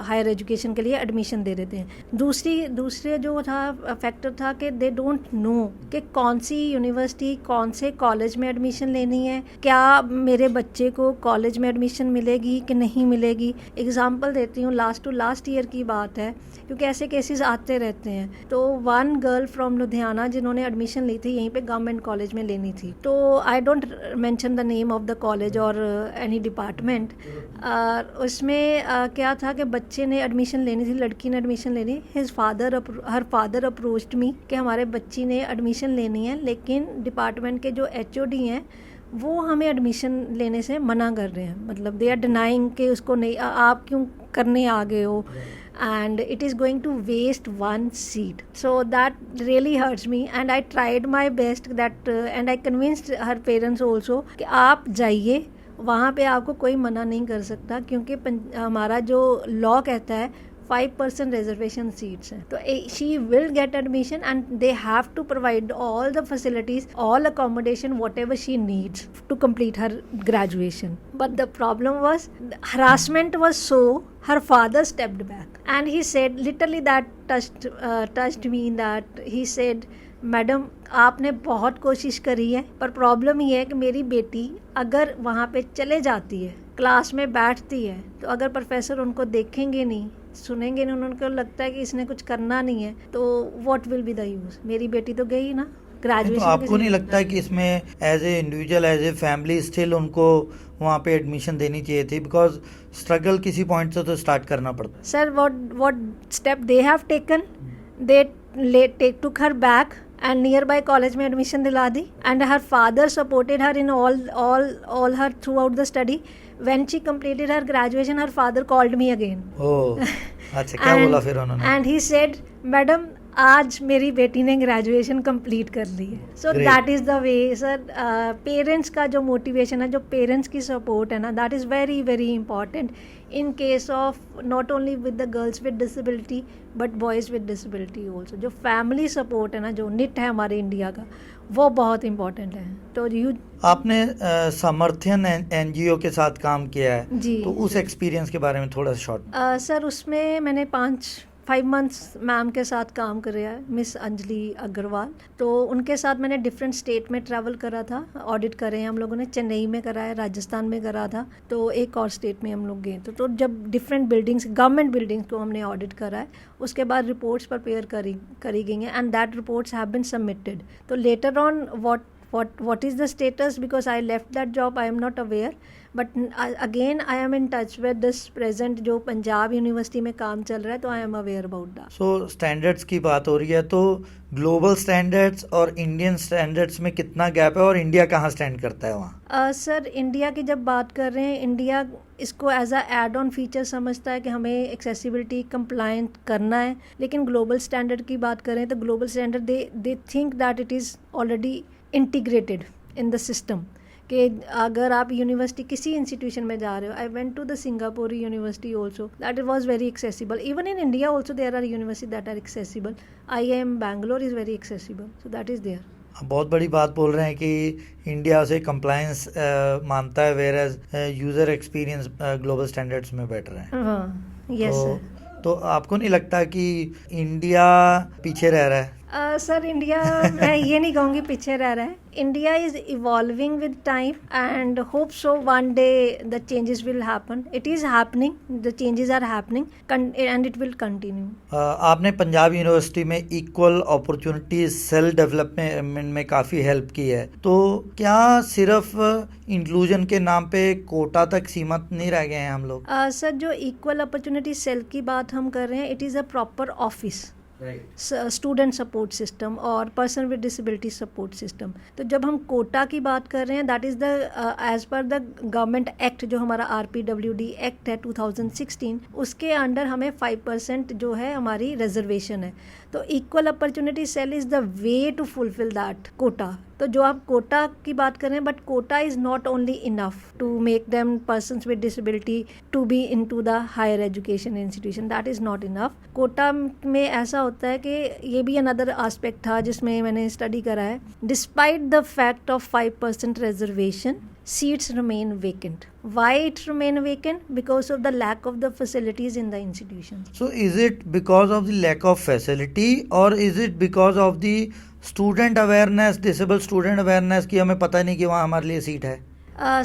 हायर एजुकेशन के लिए एडमिशन दे देते हैं। दूसरे जो था फैक्टर था कि दे डोंट नो कि कौन सी यूनिवर्सिटी कौन से कॉलेज में एडमिशन लेनी है, क्या मेरे बच्चे को कॉलेज में एडमिशन मिलेगी कि नहीं मिलेगी। एग्जाम्पल देती हूँ, लास्ट टू लास्ट ईयर की बात है क्योंकि ऐसे केसेस आते रहते हैं। तो वन गर्ल फ्रॉम लुधियाना जिन्होंने एडमिशन ली थी यहीं पे गवर्नमेंट कॉलेज में लेनी थी, तो I don't mention the name of the college और एनी डिपार्टमेंट। उसमें क्या था कि बच्चे ने एडमिशन लेनी थी, लड़की ने एडमिशन लेनी, हर फादर अप्रोच्ड मी कि हमारे बच्ची ने एडमिशन लेनी है, लेकिन डिपार्टमेंट के जो HOD हैं वो हमें एडमिशन लेने से मना कर रहे हैं, मतलब दे आर डिनाइंग कि उसको नहीं, आप क्यों करने आ गए हो, and it is going to waste one seat. So that really hurts me and I tried my best that and I convinced her parents also कि आप जाइए, वहाँ पे आपको कोई मना नहीं कर सकता, क्योंकि हमारा जो लॉ कहता है 5% रिजर्वेशन सीट्स हैं, तो she will get admission and they have to provide all the facilities, all accommodation, whatever she needs to complete her graduation. But the problem was harassment was so, her father stepped back and he said literally that touched me, that he said madam आपने बहुत कोशिश करी है, पर problem ये है कि मेरी बेटी अगर वहाँ पे चले जाती है, क्लास में बैठती है, तो अगर प्रोफेसर उनको देखेंगे नहीं, सुनेंगे नहीं, उनको लगता है कि इसने कुछ करना नहीं है, तो what will be the use. मेरी बेटी तो गई ना ग्रेजुएशन। तो आपको नहीं लगता है कि इसमें as a individual, as a family still उनको वहाँ पे एडमिशन देनी चाहिए थी, बिकॉज स्ट्रगल किसी पॉइंट से तो स्टार्ट करना पड़ता है। Sir what step they have taken, they took her back and nearby college में admission दिला दी, and her father supported her in all her throughout the study. When she completed her graduation, her father called me again. Oh, अच्छा क्या बोला फिर उन्होंने? And he said, madam आज मेरी बेटी ने ग्रेजुएशन कंप्लीट कर ली है। So that is the way sir, parents का जो मोटिवेशन है, जो पेरेंट्स की सपोर्ट है ना, that is very very important in case of not only with the girls with disability but boys with disability also. जो फैमिली सपोर्ट है ना, जो निट है हमारे इंडिया का, वो बहुत इंपॉर्टेंट है। तो आपने समर्थन NGO के साथ काम किया है जी, तो उस एक्सपीरियंस के बारे में थोड़ा शॉर्ट। सर उसमें मैंने 5 मंथ्स मैम के साथ काम कर रहा है, मिस अंजलि अग्रवाल। तो उनके साथ मैंने डिफरेंट स्टेट में ट्रैवल करा था, ऑडिट करे हैं हम लोगों ने, चेन्नई में करा है, राजस्थान में करा था, तो एक और स्टेट में हम लोग गए। तो जब डिफरेंट बिल्डिंग्स, गवर्नमेंट बिल्डिंग्स को हमने ऑडिट करा है, उसके बाद रिपोर्ट्स प्रिपेयर करी गई हैं and that reports have been submitted. तो later on what is the status, because I left that job, I am not aware, but again I am in touch with this present जो Punjab university में काम चल रहा है, तो I am aware about that. So standards की बात हो रही है, तो ग्लोबल स्टैंडर्ड्स और इंडियन स्टैंडर्ड्स में कितना गैप है और इंडिया कहाँ स्टैंड करता है वहाँ? सर इंडिया की जब बात कर रहे हैं, इंडिया इसको as a add on feature समझता है कि हमें एक्सेसिबिलिटी कंप्लायंट करना है, लेकिन ग्लोबल स्टैंडर्ड की बात करें तो global standard they think that it is already integrated in the system, कि अगर आप यूनिवर्सिटी किसी इंस्टीट्यूशन में जा रहे हो, I went to the Singapore university also, that it was very accessible. Even in India also there are university that are accessible. IIM Bangalore is very accessible, so that is there. बहुत बड़ी बात बोल रहे हैं कि इंडिया से compliance मानता है, whereas user experience global standards में बेटर है। हाँ, यस सर। तो आपको नहीं लगता कि इंडिया पीछे रह रहा है? सर इंडिया मैं ये नहीं कहूँगी पीछे रह रहा है. India is evolving with time and hope so one day the changes will happen. It is happening, the changes are happening and it will continue. आपने पंजाब यूनिवर्सिटी में इक्वल अपॉर्चुनिटीज सेल डेवलपमेंट में काफ़ी हेल्प की है, तो क्या सिर्फ inclusion के नाम पे कोटा तक सीमित नहीं रह गए हैं हम लोग? सर जो इक्वल अपॉर्चुनिटी सेल की बात हम कर रहे हैं, it is a proper office, student support system और person with disability support system. तो जब हम कोटा की बात कर रहे हैं, that is the as per the government act, जो हमारा RPWD एक्ट है 2016, उसके अंडर हमें 5% जो है हमारी रिजर्वेशन है. तो equal opportunity cell is the way to fulfil that quota. तो जो आप कोटा की बात कर रहे हैं, but quota is not only enough to make them persons with disability to be into the higher education institution. That is not enough. Quota में ऐसा होता है कि ये भी अनदर आस्पेक्ट था जिसमें मैंने स्टडी करा है. Despite the fact of 5% reservation, seats remain vacant. Why it remain vacant? Because of the lack of the facilities in the institution. So is it because of the lack of facility or is it because of the student awareness, disabled student awareness कि हमें पता नहीं कि वहाँ हमारे लिए seat है?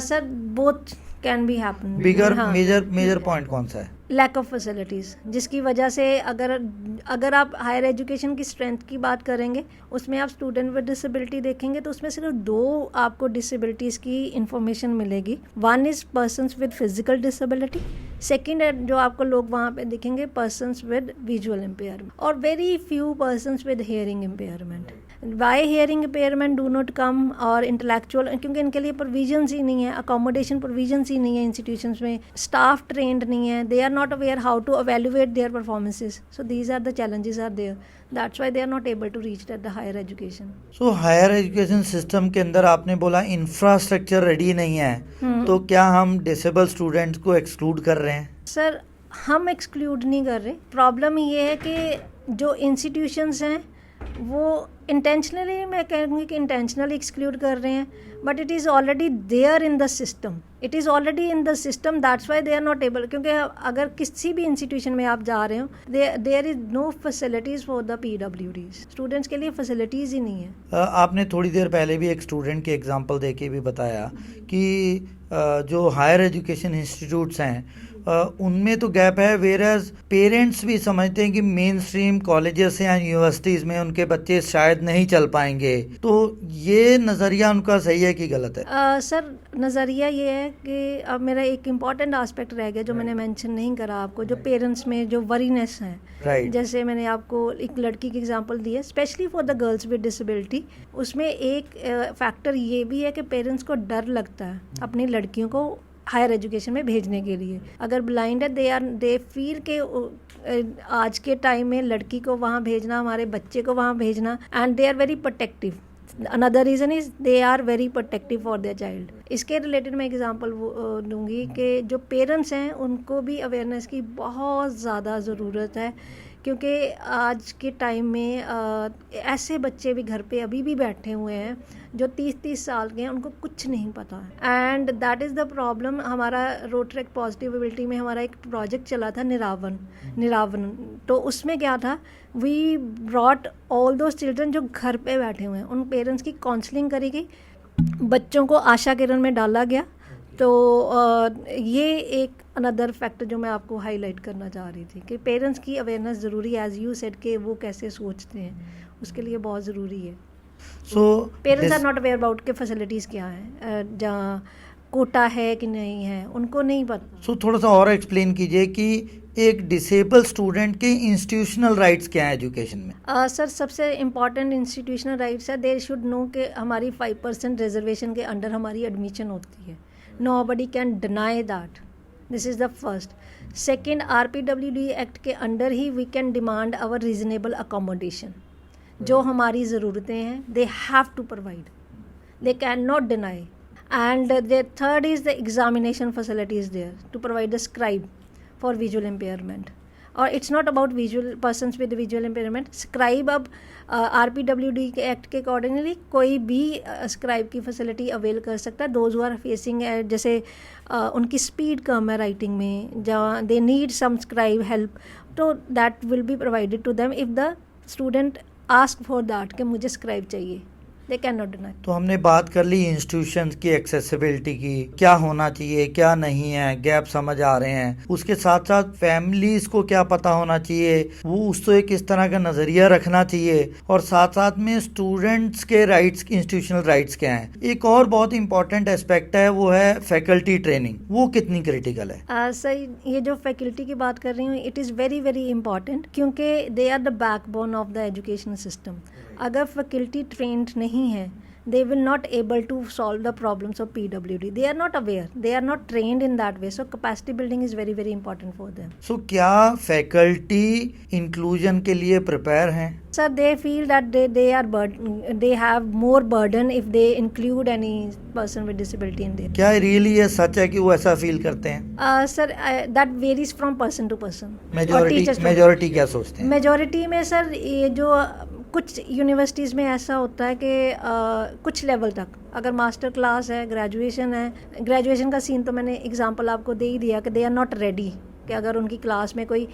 Sir, both can be happen. बिगर हाँ. मेजर पॉइंट कौन सा है? लैक ऑफ फैसिलिटीज़, जिसकी वजह से अगर आप हायर एजुकेशन की स्ट्रेंथ की बात करेंगे, उसमें आप स्टूडेंट विद डिसेबिलिटी देखेंगे तो उसमें सिर्फ 2 आपको डिसेबिलिटीज़ की इंफॉर्मेशन मिलेगी. One is persons with physical disability, second जो आपको लोग वहाँ पे दिखेंगे पर्सन्स विद विजुअल इम्पेयरमेंट, और very few persons with hearing impairment. Why hearing impairment do not come और इंटेलेक्चुअल, क्योंकि इनके लिए प्रोविजंस ही नहीं है, अकोमोडेशन प्रोविजंस ही नहीं है इंस्टीट्यूशंस में, स्टाफ ट्रेंड नहीं है, they are not aware how to evaluate their performances. So these are the challenges are there. That's why they are not able to reach at the higher education. So higher education system के अंदर आपने बोला infrastructure ready नहीं है, तो क्या हम disable students को एक्सक्लूड कर रहे हैं? सर हम एक्सक्लूड नहीं कर रहे. प्रॉब्लम ये है कि जो इंस्टीट्यूशंस हैं वो इंटेंशनली, मैं कहूँगी कि इंटेंशनली एक्सक्लूड कर रहे हैं, but it is already there in the system. It is already in the system, that's why they are not able. क्योंकि अगर किसी भी इंस्टीट्यूशन में आप जा रहे हो, there is no facilities for the PWDs. Students के लिए फैसिलिटीज़ ही नहीं है. आपने थोड़ी देर पहले भी एक स्टूडेंट के एग्जांपल दे के भी बताया कि जो हायर एजुकेशन इंस्टीट्यूट्स हैं उनमें तो गैप है, वेयरएज पेरेंट्स भी समझते हैं कि मेन स्ट्रीम कॉलेजेस या यूनिवर्सिटीज़ में उनके बच्चे शायद नहीं चल पाएंगे. तो ये नज़रिया उनका सही है कि गलत है? सर नज़रिया ये है कि अब मेरा एक इम्पॉर्टेंट आस्पेक्ट रह गया जो मैंने मेंशन नहीं करा आपको, जो पेरेंट्स में जो वरीनेस है. जैसे मैंने आपको एक लड़की की एग्जांपल दी है, specially for the girls with disability. उसमें एक फैक्टर ये भी है कि पेरेंट्स को डर लगता है अपनी लड़कियों को हायर एजुकेशन में भेजने के लिए. अगर ब्लाइंड है, दे फील के आज के टाइम में लड़की को वहाँ भेजना, हमारे बच्चे को वहाँ भेजना, and they are very protective. Another reason is they are very protective for their child. इसके रिलेटेड मैं एग्जांपल दूंगी कि जो पेरेंट्स हैं उनको भी अवेयरनेस की बहुत ज़्यादा ज़रूरत है, क्योंकि आज के टाइम में ऐसे बच्चे भी घर पे अभी भी बैठे हुए हैं जो 30-30 साल के हैं, उनको कुछ नहीं पता है. And that is the problem. हमारा रोटरेक पॉजिटिविटी में हमारा एक प्रोजेक्ट चला था निरावन. तो उसमें क्या था, we brought all those children जो घर पे बैठे हुए हैं, उन पेरेंट्स की काउंसलिंग करी गई, बच्चों को आशा किरण में डाला गया. तो ये एक अनदर फैक्टर जो मैं आपको हाईलाइट करना चाह रही थी कि पेरेंट्स की अवेयरनेस ज़रूरी है, एज यू सेड कि वो कैसे सोचते हैं, उसके लिए बहुत ज़रूरी है. So parents are not aware about के फैसिलिटीज़ क्या हैं, जहाँ कोटा है कि नहीं है, उनको नहीं पता. सो थोड़ा सा और एक्सप्लेन कीजिए कि एक डिसेबल स्टूडेंट के इंस्टीट्यूशनल राइट्स क्या है एजुकेशन में? सर सबसे इम्पॉर्टेंट इंस्टीट्यूशनल राइट्स है, दे शुड नो कि हमारी 5% रिजर्वेशन के अंडर हमारी एडमिशन होती है. Nobody can deny that. This is the first. Second, RPWD act के अंडर ही we can demand our reasonable accommodation. जो हमारी ज़रूरतें हैं, they have to provide. They cannot deny. And the third is the examination facilities there to provide the scribe for visual impairment. और it's not about visual persons with visual impairment. Scribe अब RPWD के act के accordingly कोई भी scribe की facility avail कर सकता है. दोज हु आर फेसिंग, जैसे उनकी स्पीड कम है राइटिंग में, जहाँ they need some scribe help, तो that will be provided to them if the student ask for that कि मुझे स्क्राइब चाहिए, दे कैन नॉट डिनाई। तो हमने बात कर ली इंस्टीट्यूशंस की एक्सेसिबिलिटी की, क्या होना चाहिए क्या नहीं है, गैप समझ आ रहे हैं। उसके साथ साथ फैमिलीज को क्या पता होना चाहिए, वो उससे किस तरह का नजरिया रखना चाहिए, और साथ साथ में स्टूडेंट्स के राइट्स, इंस्टीट्यूशनल राइट्स क्या हैं। एक और बहुत इंपॉर्टेंट एस्पेक्ट है वो है फैकल्टी ट्रेनिंग, वो कितनी क्रिटिकल है? सर ये जो फैकल्टी की बात कर रही हूँ, it is very very important, क्योंकि they are the backbone of the education system. अगर फैकल्टी ट्रेंड नहीं है, they will not able to solve the problems of PWD. They are not aware, they are not trained in that way, so capacity building is very very important for them. So क्या faculty inclusion के लिए prepare हैं? Sir, they feel that they have more burden if they include any person with disability in there. क्या really ये सच है कि वो ऐसा फील करते हैं? Sir, that varies from person to person. Majority क्या सोचते हैं? मेजॉरिटी में सर ये जो कुछ यूनिवर्सिटीज़ में ऐसा होता है कि कुछ लेवल तक, अगर मास्टर क्लास है, ग्रेजुएशन है, ग्रेजुएशन का सीन तो मैंने एग्जांपल आपको दे ही दिया कि दे आर नॉट रेडी, कि अगर उनकी क्लास में कोई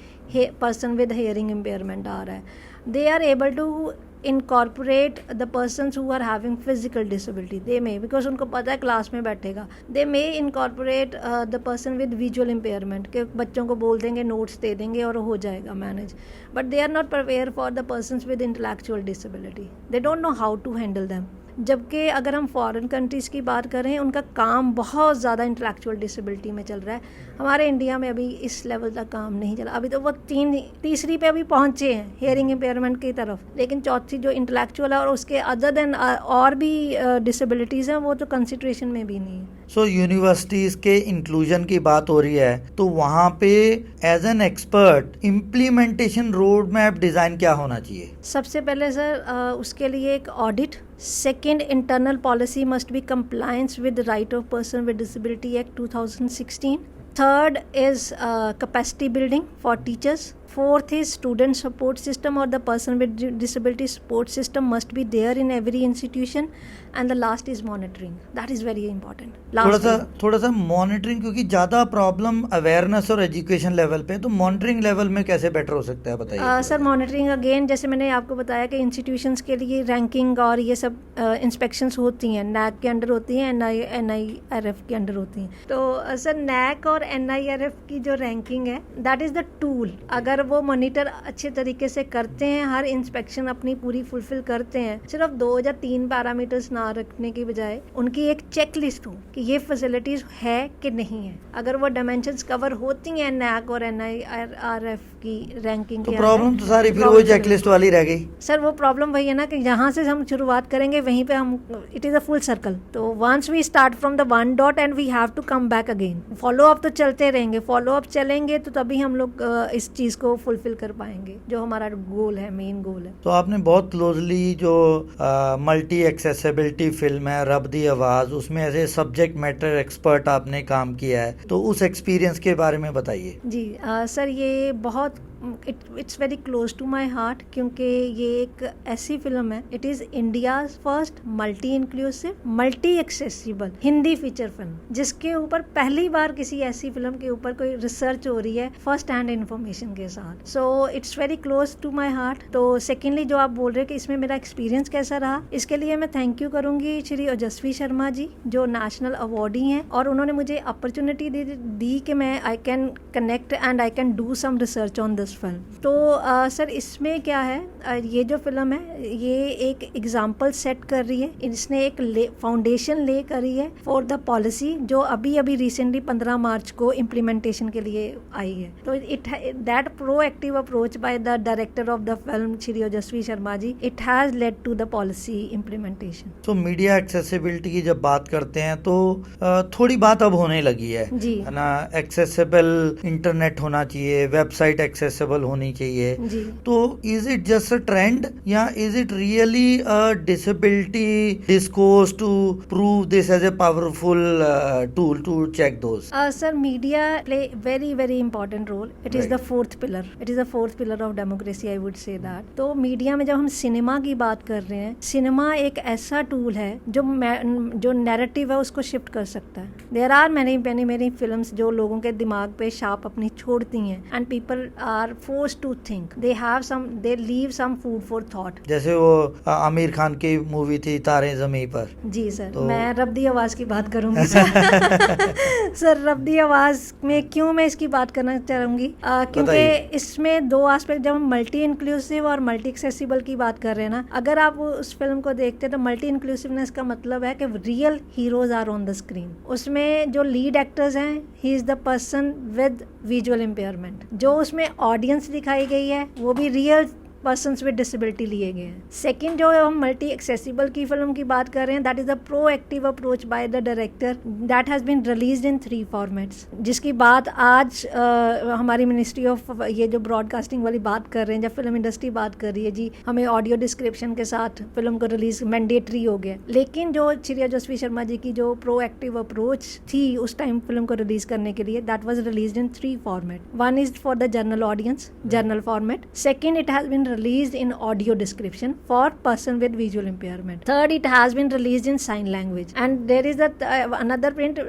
पर्सन विद हियरिंग इम्पेयरमेंट आ रहा है, they are able to incorporate the persons who are having physical disability. They may, because उनको पता है क्लास में बैठेगा, they may incorporate the person with visual impairment, के बच्चों को बोल देंगे, नोट्स दे देंगे और हो जाएगा manage, but they are not prepared for the persons with intellectual disability. They don't know how to handle them. जबकि अगर हम फॉरेन कंट्रीज़ की बात करें, उनका काम बहुत ज़्यादा इंटेलेक्चुअल डिसेबिलिटी में चल रहा है। हमारे इंडिया में अभी इस लेवल तक काम नहीं चला, अभी तो वो तीसरी पे अभी पहुँचे हैं हियरिंग इम्पेयरमेंट की तरफ, लेकिन चौथी जो इंटेलेक्चुअल है और उसके अदर देन और भी डिसेबिलिटीज़ हैं, वो तो कंसिडरेशन में भी नहीं है। सो यूनिवर्सिटीज़ के इंक्लूजन की बात हो रही है, तो वहाँ पे as an expert implementation road map design क्या होना चाहिए? सबसे पहले सर उसके लिए एक audit, second internal policy must be compliance with right of person with disability act 2016, third is capacity building for teachers, fourth is student support system or the person with disability support system must be there in every institution, and the last is monitoring, that is very important. थोड़ा सा monitoring, क्योंकि ज़्यादा problem awareness और education level पे, तो monitoring level में कैसे better हो सकता है, बताइए। सर मॉनिटरिंग अगेन, जैसे मैंने आपको बताया कि इंस्टीट्यूशंस के लिए रैंकिंग और ये सब इंस्पेक्शंस होती हैं, नैक के अंडर होती हैं, NIRF के अंडर होती हैं। तो सर नैक और NIRF की जो रैंकिंग है, दैट इज़ द टूल। अगर वो मॉनिटर अच्छे तरीके से करते हैं, हर इंस्पेक्शन अपनी पूरी फुलफिल करते हैं, सिर्फ 2 या 3 पैरामीटर्स ना रखने की बजाय उनकी एक चेक लिस्ट हो कि ये फैसिलिटीज है कि नहीं है, अगर वो डायमेंशंस कवर होती हैं नैक और NIRF की रैंकिंग, तो प्रॉब्लम तो सारी फिर वो चेक लिस्ट वाली रह गई। सर वो प्रॉब्लम वही है ना कि जहाँ से हम शुरुआत करेंगे वहीं पे हम, it is a full circle. तो once we start from the one dot and we have to come back again. Follow up तो चलते रहेंगे, फॉलो अप चलेंगे तो तभी हम लोग इस चीज़ को फुलफिल कर पाएंगे, जो हमारा गोल है, मेन गोल है। तो आपने बहुत क्लोजली जो मल्टी एक्सेसिबिलिटी फिल्म है रब दी आवाज़, उसमें as a subject matter expert आपने काम किया है, तो उस एक्सपीरियंस के बारे में बताइए। जी सर, ये बहुत it's very close to my heart, क्योंकि ये एक ऐसी फिल्म है, it is India's first multi inclusive multi accessible Hindi feature film, जिसके ऊपर पहली बार किसी ऐसी फिल्म के ऊपर कोई रिसर्च हो रही है फर्स्ट हैंड इन्फॉर्मेशन के साथ। So it's very close to my heart. तो सेकेंडली जो आप बोल रहे हैं कि इसमें मेरा एक्सपीरियंस कैसा रहा, इसके लिए मैं थैंक यू करूंगी श्री ओजस्वी शर्मा जी, जो नेशनल अवार्डी हैं, और उन्होंने मुझे अपॉर्चुनिटी दी कि मैं I can connect and I can do some research on this film. तो सर इसमें क्या है, ये जो फिल्म है ये एक एग्जाम्पल सेट कर रही है, इसने एक फाउंडेशन ले करी है फॉर द पॉलिसी, जो अभी रिसेंटली 15 मार्च को इम्प्लीमेंटेशन के लिए आई है। तो it that proactive approach by the director of the film Shri Ojaswi Sharma ji, it has led to the policy implementation. तो मीडिया एक्सेसिबिलिटी की जब बात करते हैं तो थोड़ी बात अब होने लगी है जी, है ना। एक्सेसिबल इंटरनेट होना चाहिए, वेबसाइट एक्सेसिबल होनी चाहिए जी। तो is it just a trend या is it really a disability discourse to prove this as a powerful tool to check those? Sir media play very very important role, it is the fourth pillar, it is the fourth pillar of democracy, I would say that. तो media में जब हम cinema की बात कर रहे हैं, cinema एक ऐसा टूल है जो नैरेटिव है उसको शिफ्ट कर सकता है। देयर आर मैनी फिल्म्स जो लोगों के दिमाग पे छाप अपनी छोड़ती हैं, and people are are forced to think, they leave some food for thought. जैसे वो आमिर खान की मूवी थी तारे ज़मीं पर। जी सर, तो मैं रब्दी आवाज़ की बात करूंगी सर। सर रब्दी आवाज़ में क्यों मैं इसकी बात करना चाहूँगी, क्योंकि बताइए। इसमें दो एस्पेक्ट, जब हम मल्टी इंक्लूसिव और मल्टी एक्सेसिबल की बात कर रहे हैं ना, अगर आप उस फिल्म को देखते हैं तो मल्टी इंक्लूसिवनेस का मतलब है कि real heroes are on the screen. उसमें जो लीड एक्टर्स हैं, he is the person with visual impairment. जो उसमें ऑडियंस दिखाई गई है वो भी रियल पर्सन्स विद डिसेबिलिटी लिए गए हैं। सेकंड, जो हम मल्टी एक्सेसिबल की फिल्म की बात कर रहे हैं, that is a proactive approach by the director that has been released in 3 formats, जिसकी बात आज हमारी मिनिस्ट्री ऑफ ये जो ब्रॉडकास्टिंग वाली बात कर रहे हैं, जब फिल्म इंडस्ट्री बात कर रही है जी हमें ऑडियो डिस्क्रिप्शन के साथ फिल्म को रिलीज मैंडेटरी हो गया, लेकिन जो श्री यशस्वी शर्मा जी की जो प्रोएक्टिव अप्रोच थी उस टाइम फिल्म को रिलीज करने के लिए, that was released in 3 format. One is for the general audience, general format. Second, it has been released in audio description for person with visual impairment. Third, it has been released in sign language. And there is another print,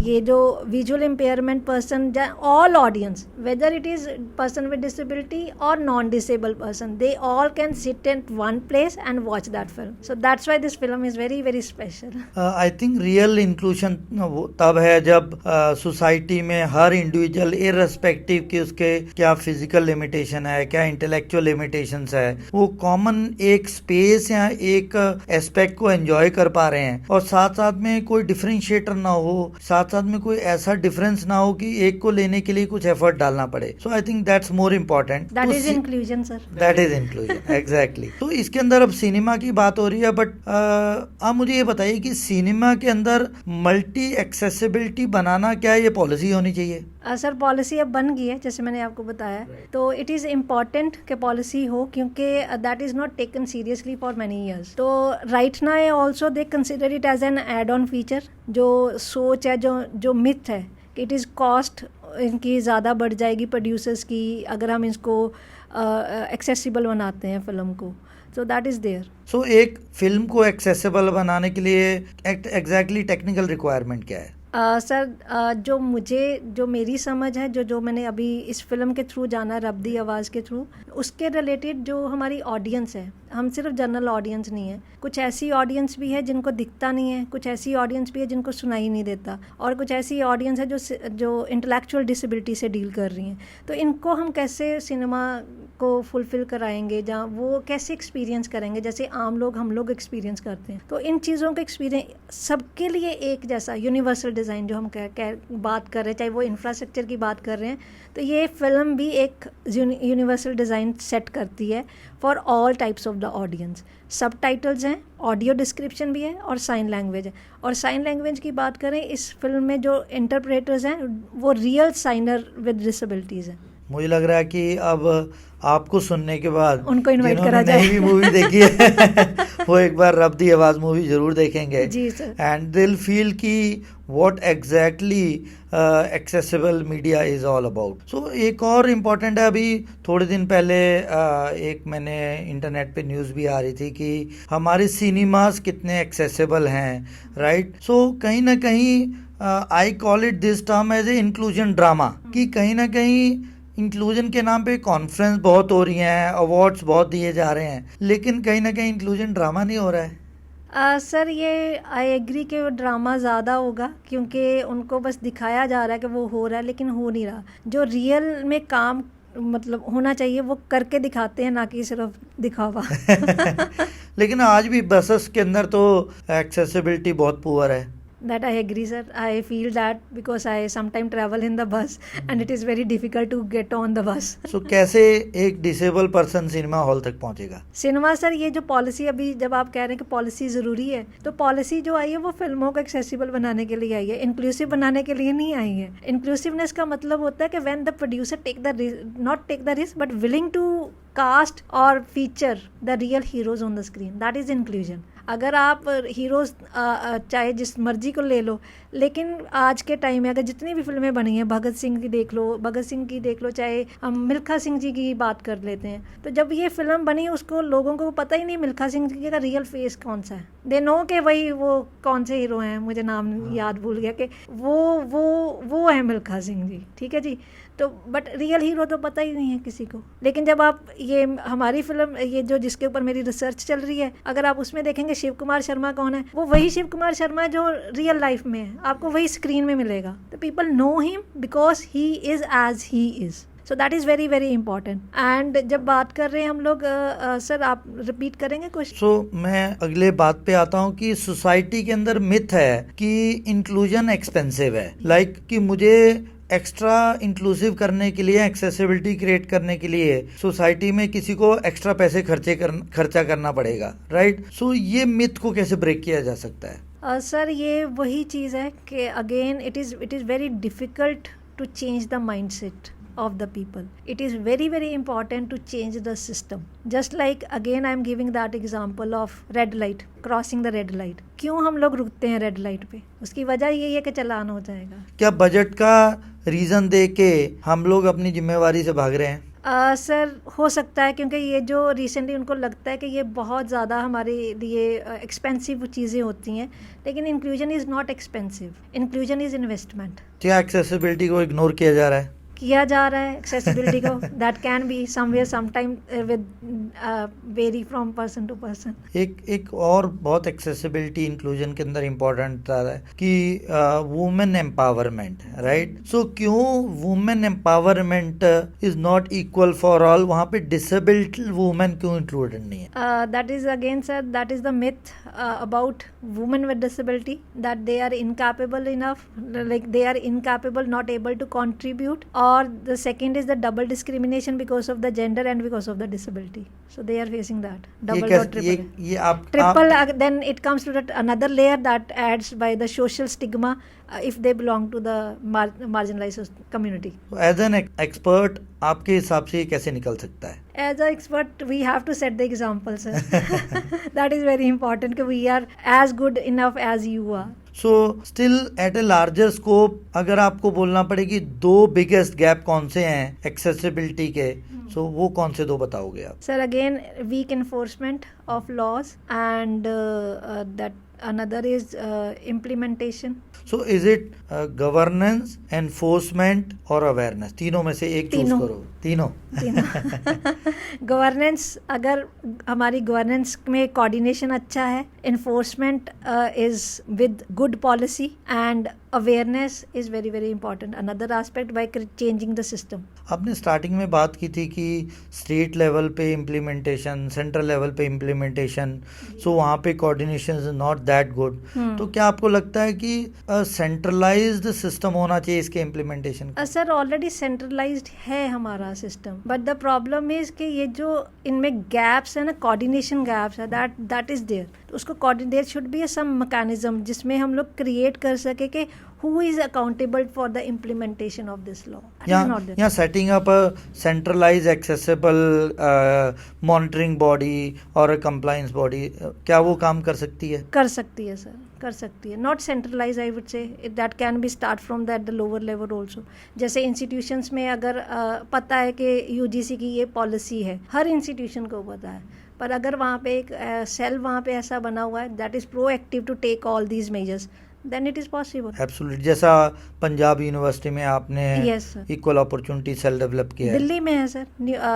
ये जो visual impairment person, all audience, whether it is person with disability or non-disabled person, they all can sit in one place and watch that film. So that's why this film is very very special. I think real inclusion तब है जब society में हर individual irrespective कि उसके क्या physical limitation है, क्या intellectual limitations है, वो कॉमन एक स्पेस या एक एस्पेक्ट को एंजॉय कर पा रहे हैं, और साथ साथ में कोई डिफरेंशिएटर ना हो, साथ साथ में कोई ऐसा डिफरेंस ना हो कि एक को लेने के लिए कुछ एफर्ट डालना पड़े। So I think that's more important. That is inclusion, sir. That is inclusion, exactly. तो इसके अंदर अब सिनेमा की बात हो रही है, बट आप मुझे ये बताइए कि सिनेमा के अंदर मल्टी एक्सेसिबिलिटी बनाना क्या ये पॉलिसी होनी चाहिए? सर पॉलिसी अब बन गई है, जैसे मैंने आपको बताया, तो इट इज़ इम्पॉर्टेंट कि पॉलिसी हो, क्योंकि that is not taken seriously for many years. तो right now also they consider it as an add on feature. जो सोच है, जो मिथ है कि इट इज़ कॉस्ट इनकी ज़्यादा बढ़ जाएगी प्रोड्यूसर्स की अगर हम इसको एक्सेसिबल बनाते हैं फिल्म को, सो दैट इज़ देयर। सो एक फिल्म को एक्सेसिबल बनाने के लिए एग्जैक्टली टेक्निकल रिक्वायरमेंट क्या है? सर जो मेरी समझ है, जो मैंने अभी इस फिल्म के थ्रू जाना, रब्दी आवाज़ के थ्रू, उसके रिलेटेड जो हमारी ऑडियंस है, हम सिर्फ जनरल ऑडियंस नहीं है, कुछ ऐसी ऑडियंस भी है जिनको दिखता नहीं है, कुछ ऐसी ऑडियंस भी है जिनको सुनाई नहीं देता, और कुछ ऐसी ऑडियंस है जो इंटेलेक्चुअल डिसेबिलिटी से डील कर रही हैं। तो इनको हम कैसे सिनेमा को फुलफिल कराएंगे, जहाँ वो कैसे एक्सपीरियंस करेंगे जैसे आम लोग हम लोग एक्सपीरियंस करते हैं। तो इन चीज़ों का एक्सपीरियंस सबके लिए एक जैसा यूनिवर्सल डिज़ाइन जो हम बात कर रहे हैं, चाहे वो इंफ्रास्ट्रक्चर की बात कर रहे हैं, तो ये फिल्म भी एक यूनिवर्सल डिज़ाइन सेट करती है for all types of the audience. सब टाइटल्स हैं, ऑडियो डिस्क्रिप्शन भी है और साइन लैंग्वेज है। और साइन लैंग्वेज की बात करें, इस फिल्म में जो इंटरप्रेटर्स हैं वो रियल साइनर विद डिसेबिलिटीज़ हैं। मुझे लग रहा है कि अब आपको सुनने के बाद उनको इनवाइट करा जिन्होंने जाए। नई भी मूवी देखी है वो एक बार रब्दी आवाज़ मूवी ज़रूर देखेंगे। जी sir. And they will feel कि what exactly accessible media is all about. So एक और इम्पॉर्टेंट है, अभी थोड़े दिन पहले एक मैंने इंटरनेट पे न्यूज़ भी आ रही थी कि हमारे सिनेमास कितने एक्सेसिबल हैं, राइट? सो कहीं ना कहीं I call it this term as a inclusion drama, कि कहीं ना कहीं इंक्लूजन के नाम पे कॉन्फ्रेंस बहुत हो रही हैं, अवार्ड्स बहुत दिए जा रहे हैं, लेकिन कहीं ना कहीं इंक्लूजन ड्रामा नहीं हो रहा है। सर ये आई एग्री कि वो ड्रामा ज़्यादा होगा, क्योंकि उनको बस दिखाया जा रहा है कि वो हो रहा है, लेकिन हो नहीं रहा। जो रियल में काम मतलब होना चाहिए वो करके दिखाते हैं, ना कि सिर्फ दिखावा। लेकिन आज भी बसेस के अंदर तो एक्सेसिबिलिटी बहुत पुअर है। That I agree, sir. I feel that because I sometimes travel in the bus and it is very difficult to get on the bus. So कैसे एक डिसेबल पर्सन सिनेमा हॉल तक पहुंचेगा? Cinema sir, ये जो policy अभी जब आप कह रहे हैं कि पॉलिसी ज़रूरी है, तो पॉलिसी जो आई है वो फिल्मों को एक्सेसिबल बनाने के लिए आई है, इंक्लूसिव बनाने के लिए नहीं आई है। इंक्लूसिवनेस का मतलब होता है कि when the producer not take the risk but willing to cast और feature the real heroes on the screen, that is inclusion. अगर आप हीरोज़ चाहे जिस मर्जी को ले लो, लेकिन आज के टाइम में अगर जितनी भी फिल्में बनी हैं, भगत सिंह की देख लो, चाहे हम मिल्खा सिंह जी की बात कर लेते हैं, तो जब ये फिल्म बनी उसको लोगों को पता ही नहीं मिल्खा सिंह जी का रियल फेस कौन सा है। दे नो कि भाई वो कौन से हीरो हैं, मुझे नाम याद भूल गया कि वो है मिल्खा सिंह जी, ठीक है जी। तो बट रियल हीरो तो पता ही नहीं है किसी को। लेकिन जब आप ये हमारी फिल्म ये जो जिसके ऊपर मेरी रिसर्च चल रही है, अगर आप उसमें देखेंगे शिव कुमार शर्मा कौन है, वो वही शिव कुमार शर्मा है जो रियल लाइफ में है, आपको वही स्क्रीन में मिलेगा। तो people know him because he is as he is. So that is very very important. And जब बात कर रहे हैं हम लोग सर आप रिपीट करेंगे क्वेश्चन? सो मैं अगले बात पे आता हूँ कि सोसाइटी के अंदर मिथ है कि इंक्लूजन एक्सपेंसिव है, लाइक कि मुझे एक्स्ट्रा इंक्लूसिव करने के लिए, एक्सेसिबिलिटी क्रिएट करने के लिए सोसाइटी में किसी को एक्स्ट्रा पैसे खर्चा करना पड़ेगा, राइट? सो ये मिथ को कैसे ब्रेक किया जा सकता है? सर ये वही चीज़ है कि again it is very difficult to change the mindset of the people. It is very very important to change the system. Just like again I am giving that example of red light, crossing the red light. क्यों हम लोग रुकते हैं red light पे? उसकी वजह यही है कि चालान हो जाएगा। क्या बजट का रीजन दे के हम लोग अपनी जिम्मेवारी से भाग रहे हैं? सर हो सकता है, क्योंकि ये जो रिसेंटली उनको लगता है कि ये बहुत ज़्यादा हमारे लिए एक्सपेंसिव चीज़ें होती हैं, लेकिन inclusion is not expensive, inclusion is investment. क्या एक्सेसिबिलिटी को इग्नोर किया जा रहा है? किया जा रहा है एक्सेसिबिलिटी को। That can be somewhere sometime with very from person to person. एक और बहुत एक्सेसिबिलिटी इंक्लूजन के अंदर इम्पोर्टेंट है कि वुमेन एम्पावरमेंट, राइट? सो क्यों women empowerment is not equal for all? वहाँ पे डिसेबल्ड वुमेन क्यों इंक्लूडेड नहीं है? That is again sir, that is the myth about women with disability, that they are incapable enough, like they are incapable, not able to contribute. Or the second is the double discrimination because of the gender and because of the disability. So they are facing that double or triple. Triple. Then it comes to that another layer that adds by the social stigma if they belong to the marginalized community. So as an expert, आपके हिसाब से ये कैसे निकल सकता है? As an expert, we have to set the example, sir. That is very important. कि we are as good enough as you are. So still at a larger scope अगर आपको बोलना पड़े कि दो बिगेस्ट गैप कौन से हैं एक्सेसिबिलिटी के, सो वो कौन से दो बताओगे आप? Sir again weak enforcement of laws and that another is implementation. So is it governance, enforcement और अवेयरनेस? तीनों में से एक चूज करो। तीनों गवर्नेंस, अगर हमारी गवर्नेंस में कोऑर्डिनेशन अच्छा है, enforcement is with good policy and awareness is very very important another aspect by changing the system. आपने स्टार्टिंग में बात की थी कि स्टेट लेवल पे इम्प्लीमेंटेशन, सेंट्रल लेवल पे इम्प्लीमेंटेशन, सो वहाँ पे coordination is not that good. तो क्या आपको लगता है कि सेंट्रलाइज्ड सिस्टम होना चाहिए इसके इम्प्लीमेंटेशन का? सर ऑलरेडी सेंट्रलाइज्ड है हमारा system, but the problem is कि ये जो इनमें गैप्स है ना, कोऑर्डिनेशन गैप्स है, दैट इज देयर। उसको there should be some mechanism जिसमें हम लोग क्रिएट कर सके कि who is accountable for the implementation of this law. Yeah, setting up a centralized accessible monitoring body or a compliance body, क्या वो काम कर सकती है? कर सकती है सर, कर सकती है। Not centralize, I would say that can be start from that the lower level also. जैसे इंस्टीट्यूशंस में अगर पता है कि यूजीसी की ये पॉलिसी है, हर इंस्टीट्यूशन को पता है, पर अगर वहाँ पे एक सेल वहाँ पे ऐसा बना हुआ है that is proactive to take all these measures, then it is possible. Absolutely. जैसा पंजाब यूनिवर्सिटी में आपने इक्वल अपॉर्चुनिटी सेल डेवलप किया है। दिल्ली में है सर,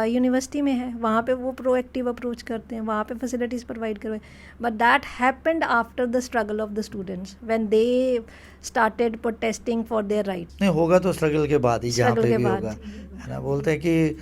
यूनिवर्सिटी में है, वहाँ पे वो प्रोएक्टिव अप्रोच करते हैं, वहाँ पे फैसिलिटीज प्रोवाइड करवाए, but that happened after the struggle of the students when they started protesting for their right. नहीं होगा तो स्ट्रगल के बाद ही, जहाँ पे भी होगा, है ना? बोलते हैं कि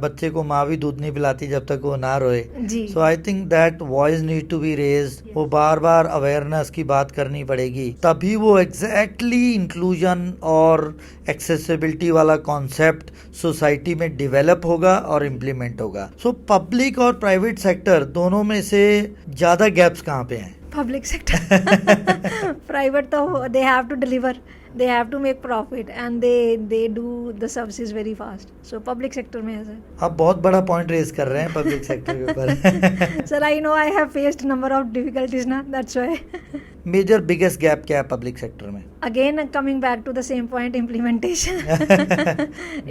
बच्चे को माँ भी दूध नहीं पिलाती जब तक वो ना रोए। So I think that voice need to be raised. वो बार बार अवेयरनेस की बात करनी पड़ेगी, तभी वो एग्जैक्टली इंक्लूजन और एक्सेसिबिलिटी वाला कॉन्सेप्ट सोसाइटी में डेवलप होगा और इम्प्लीमेंट होगा। सो पब्लिक और प्राइवेट सेक्टर दोनों में से ज़्यादा गैप्स कहाँ पे हैं? Public sector. प्राइवेट तो they have to deliver, they have to make profit and they do the services very fast. So public sector में है सर। आप बहुत बड़ा पॉइंट रेज कर रहे हैं पब्लिक सेक्टर के ऊपर। Sir I know I have faced number of difficulties ना, that's why. Major biggest gap क्या है पब्लिक सेक्टर में? Again coming back to the same point, implementation.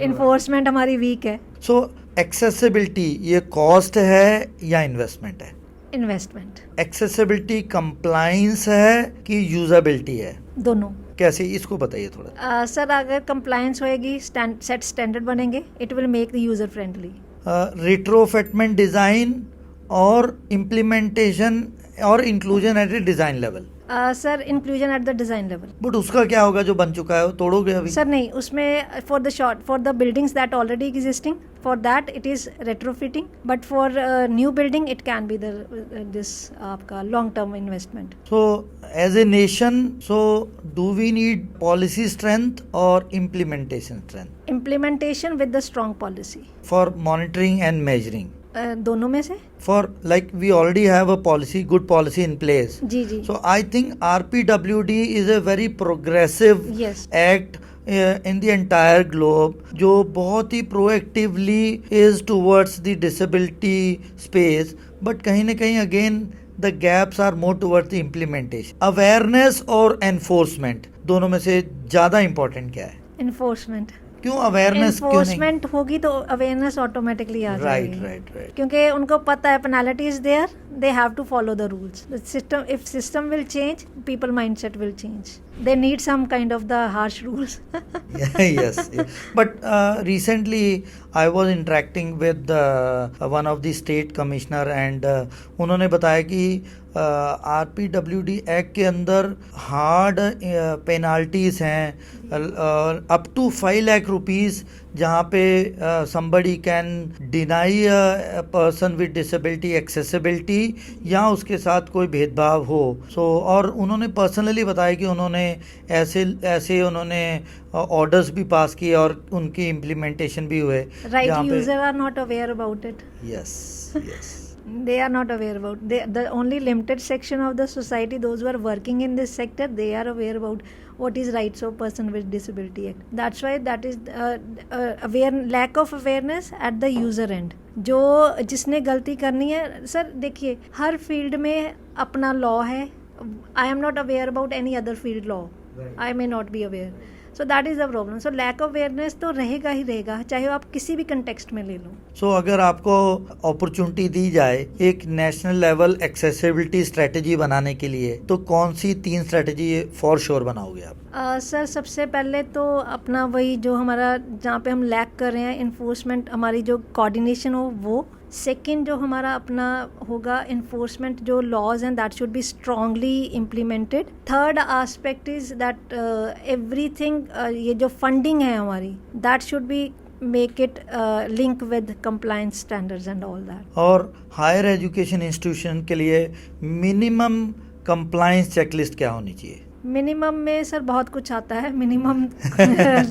Enforcement हमारी weak है। So accessibility ये कॉस्ट है या इन्वेस्टमेंट है? इन्वेस्टमेंट। एक्सेसिबिलिटी कंप्लाइंस है कि यूजेबिलिटी है? दोनों। कैसे, इसको बताइए थोड़ा। सर अगर कंप्लायंस होएगी, सेट स्टैंडर्ड बनेंगे, it will make the user friendly. Retrofitment design और इम्प्लीमेंटेशन और inclusion at a design level. Sir inclusion at the design level. But उसका क्या होगा जो बन चुका है, वो तोड़ोगे अभी? सर नहीं, उसमें for the buildings that already existing, for that it is retrofitting, but for new building it can be this आपका long term investment. So, as a nation, so do we need policy strength or implementation strength implementation with the strong policy. for monitoring and measuring? दोनों में से। For like we already have a policy, good policy in place. Ji ji. So I think RPWD is a very progressive Yes. act in the entire globe, जो बहुत ही proactively is towards the disability space, but कहीं ना कहीं again the gaps are more towards the implementation. Awareness और enforcement दोनों में से ज़्यादा important क्या है? इन्फोर्समेंट। क्यों अवेयरनेस क्यों नहीं? इन्फोर्समेंट होगी तो अवेयरनेस ऑटोमेटिकली आ जाएगी। राइट। क्योंकि उनको पता है penalty is there, they have to follow the rules. The system, if system will change, people mindset will change. They need some kind of the harsh rules. Yes. But recently I was interacting with one of the state commissioner and उन्होंने बताया कि RPWD act के अंदर hard penalties हैं up to 5 lakh rupees, जहाँ पे somebody can deny a person with disability accessibility या उसके साथ कोई भेदभाव हो। और उन्होंने पर्सनली बताया कि उन्होंने ऐसे उन्होंने ऑर्डर्स भी पास किए और उनकी इम्प्लीमेंटेशन भी हुए। Right, user are not aware about it. Yes. They are not aware about the only limited section of the society, those who are working in this sector, they are aware about what is rights of person with disability act. That's why that is lack of awareness at the user end. जो जिसने गलती करनी है, sir देखिए हर field में अपना law है। I am not aware about any other field law. I may not be aware. So that is the problem. So lack of awareness तो रहेगा ही रहेगा, चाहे आप किसी भी कंटेक्स्ट में ले लो। So अगर आपको अपॉर्चुनिटी दी जाए एक नेशनल लेवल एक्सेसिबिलिटी स्ट्रेटजी बनाने के लिए, तो कौन सी 3 स्ट्रेटजी फॉर श्योर बनाओगे आप? सर सबसे पहले तो अपना वही जो हमारा जहाँ पे हम लैक कर रहे हैं, इन्फोर्समेंट, हमारी जो कोऑर्डिनेशन हो वो। सेकंड जो हमारा अपना होगा इन्फोर्समेंट, जो लॉज हैं that should be strongly implemented. Third aspect is that everything, ये जो फंडिंग है हमारी, that should be make it link with compliance standards and all that. और हायर एजुकेशन इंस्टीट्यूशन के लिए मिनिमम कंप्लायंस चेकलिस्ट क्या होनी चाहिए? मिनिमम में सर बहुत कुछ आता है, मिनिमम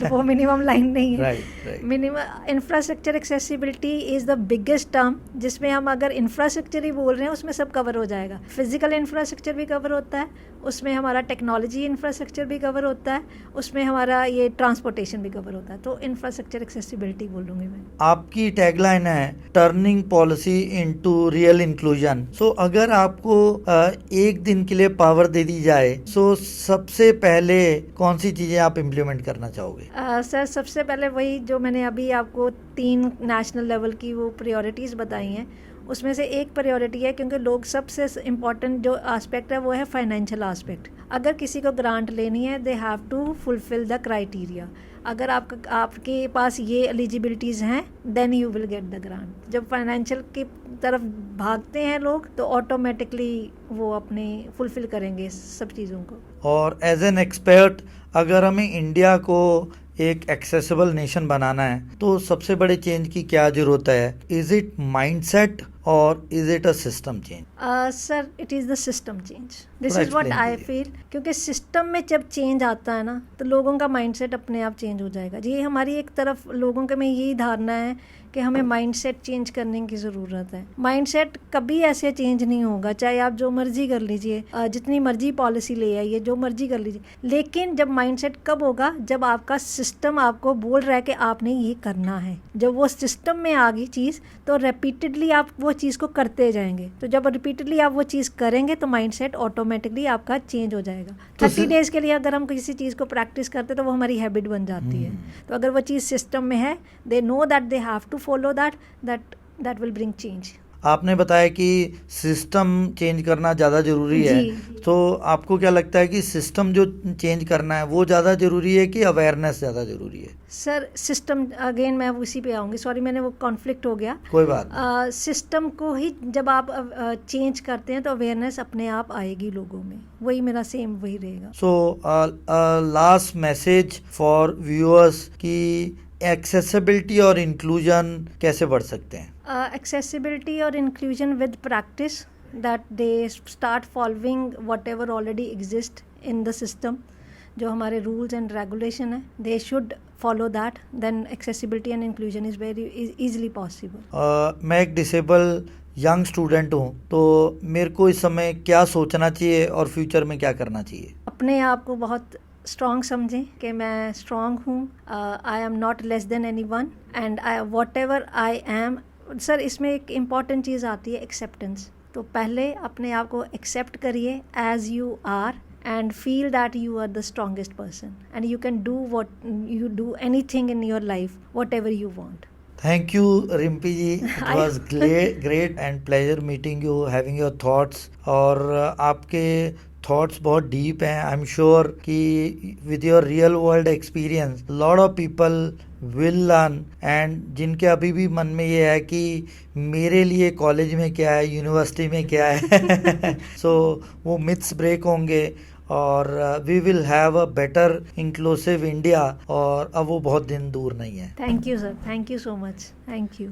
वो मिनिमम लाइन नहीं है। Right. Minimum infrastructure accessibility is the biggest term, जिसमें हम अगर इंफ्रास्ट्रक्चर ही बोल रहे हैं उसमें सब कवर हो जाएगा। फिजिकल इंफ्रास्ट्रक्चर भी कवर होता है, उसमें हमारा टेक्नोलॉजी इंफ्रास्ट्रक्चर भी कवर होता है, उसमें हमारा ये ट्रांसपोर्टेशन भी कवर होता है। तो इंफ्रास्ट्रक्चर एक्सेसिबिलिटी बोलूँगी मैं। आपकी टैगलाइन है turning policy into real inclusion. So अगर आपको एक दिन के लिए पावर दे दी जाए, सो सबसे पहले कौन सी चीजें आप इम्प्लीमेंट करना चाहोगे? सर सबसे पहले वही जो मैंने अभी आपको 3 नेशनल लेवल की वो प्रायोरिटीज़ बताई हैं, उसमें से एक प्रायोरिटी है, क्योंकि लोग सबसे इम्पॉर्टेंट जो एस्पेक्ट है वो है फाइनेंशियल एस्पेक्ट। अगर किसी को ग्रांट लेनी है, they have to fulfil the criteria. अगर आपके पास ये एलिजिबिलिटीज़ हैं, then you will get the grant. जब फाइनेंशियल की तरफ भागते हैं लोग, तो ऑटोमेटिकली वो अपने फुलफिल करेंगे सब चीज़ों को। और एज एन एक्सपर्ट, अगर हमें इंडिया को एक एक्सेसिबल नेशन बनाना है, तो सबसे बड़े चेंज की क्या जरूरत है? इज इट माइंडसेट और is it a system change? Sir it is the system change. This is what I feel, क्योंकि सिस्टम में जब चेंज आता है ना, तो लोगों का माइंडसेट अपने आप चेंज हो जाएगा। ये हमारी एक तरफ लोगों के में यही धारणा है कि हमें माइंडसेट चेंज करने की ज़रूरत है। माइंडसेट कभी ऐसे चेंज नहीं होगा, चाहे आप जो मर्जी कर लीजिए, जितनी मर्जी पॉलिसी ले आइए, जो मर्जी कर लीजिए, लेकिन जब माइंडसेट कब होगा? जब आपका सिस्टम आपको बोल रहा है कि आपने ये करना है। जब वो सिस्टम में आ गई चीज़, तो रिपीटेडली आप वो चीज़ को करते जाएंगे। तो जब रिपीटेडली आप वो चीज़ करेंगे, तो माइंडसेट ऑटोमेटिकली आपका चेंज हो जाएगा। 30 डेज़ के लिए अगर हम किसी चीज़ को प्रैक्टिस करते, तो वो हमारी हैबिट बन जाती है। तो अगर वो चीज़ सिस्टम में है, they know that they have to follow that will bring change. आपने बताया कि सिस्टम चेंज करना ज़्यादा ज़रूरी है, जी। तो आपको क्या लगता है कि सिस्टम जो चेंज करना है वो ज़्यादा ज़रूरी है कि अवेयरनेस ज़्यादा ज़रूरी है? सर सिस्टम अगेन मैं उसी पे आऊँगी, सॉरी मैंने वो कॉन्फ्लिक्ट हो गया। कोई बात नहीं। सिस्टम को ही जब आप चेंज करते हैं तो अवेयरनेस अपने आप आएगी लोगों में, वही मेरा सेम वही रहेगा। So last message for viewers कि एक्सेसिबिलिटी और इंक्लूजन कैसे बढ़ सकते हैं? Accessibility or inclusion with practice, that they start following whatever already exist in the system, जो हमारे rules and regulation है, they should follow that, then accessibility and inclusion is very easily possible. मैं एक disable young student हूँ, तो मेरे को इस समय क्या सोचना चाहिए और फ्यूचर में क्या करना चाहिए? अपने आप को बहुत स्ट्रॉन्ग समझें कि मैं स्ट्रॉन्ग हूँ, I am not less than any one and I what ever I am. Sir इसमें एक इम्पॉर्टेंट चीज़ आती है एक्सेप्टेंस, तो पहले अपने आप को एक्सेप्ट करिए as you are and feel that you are the strongest person and you can do what you do anything in your life whatever you want. Thank you, Rimpi ji. It was great and pleasure meeting you, having your thoughts. और आपके thoughts बहुत deep हैं. I am sure कि with your real world experience lot of people will learn, and जिनके अभी भी मन में ये है कि मेरे लिए कॉलेज में क्या है, यूनिवर्सिटी में क्या है, सो वो मिथ्स ब्रेक होंगे और we will have a better inclusive India, और अब वो बहुत दिन दूर नहीं है. Thank you sir, thank you so much, thank you.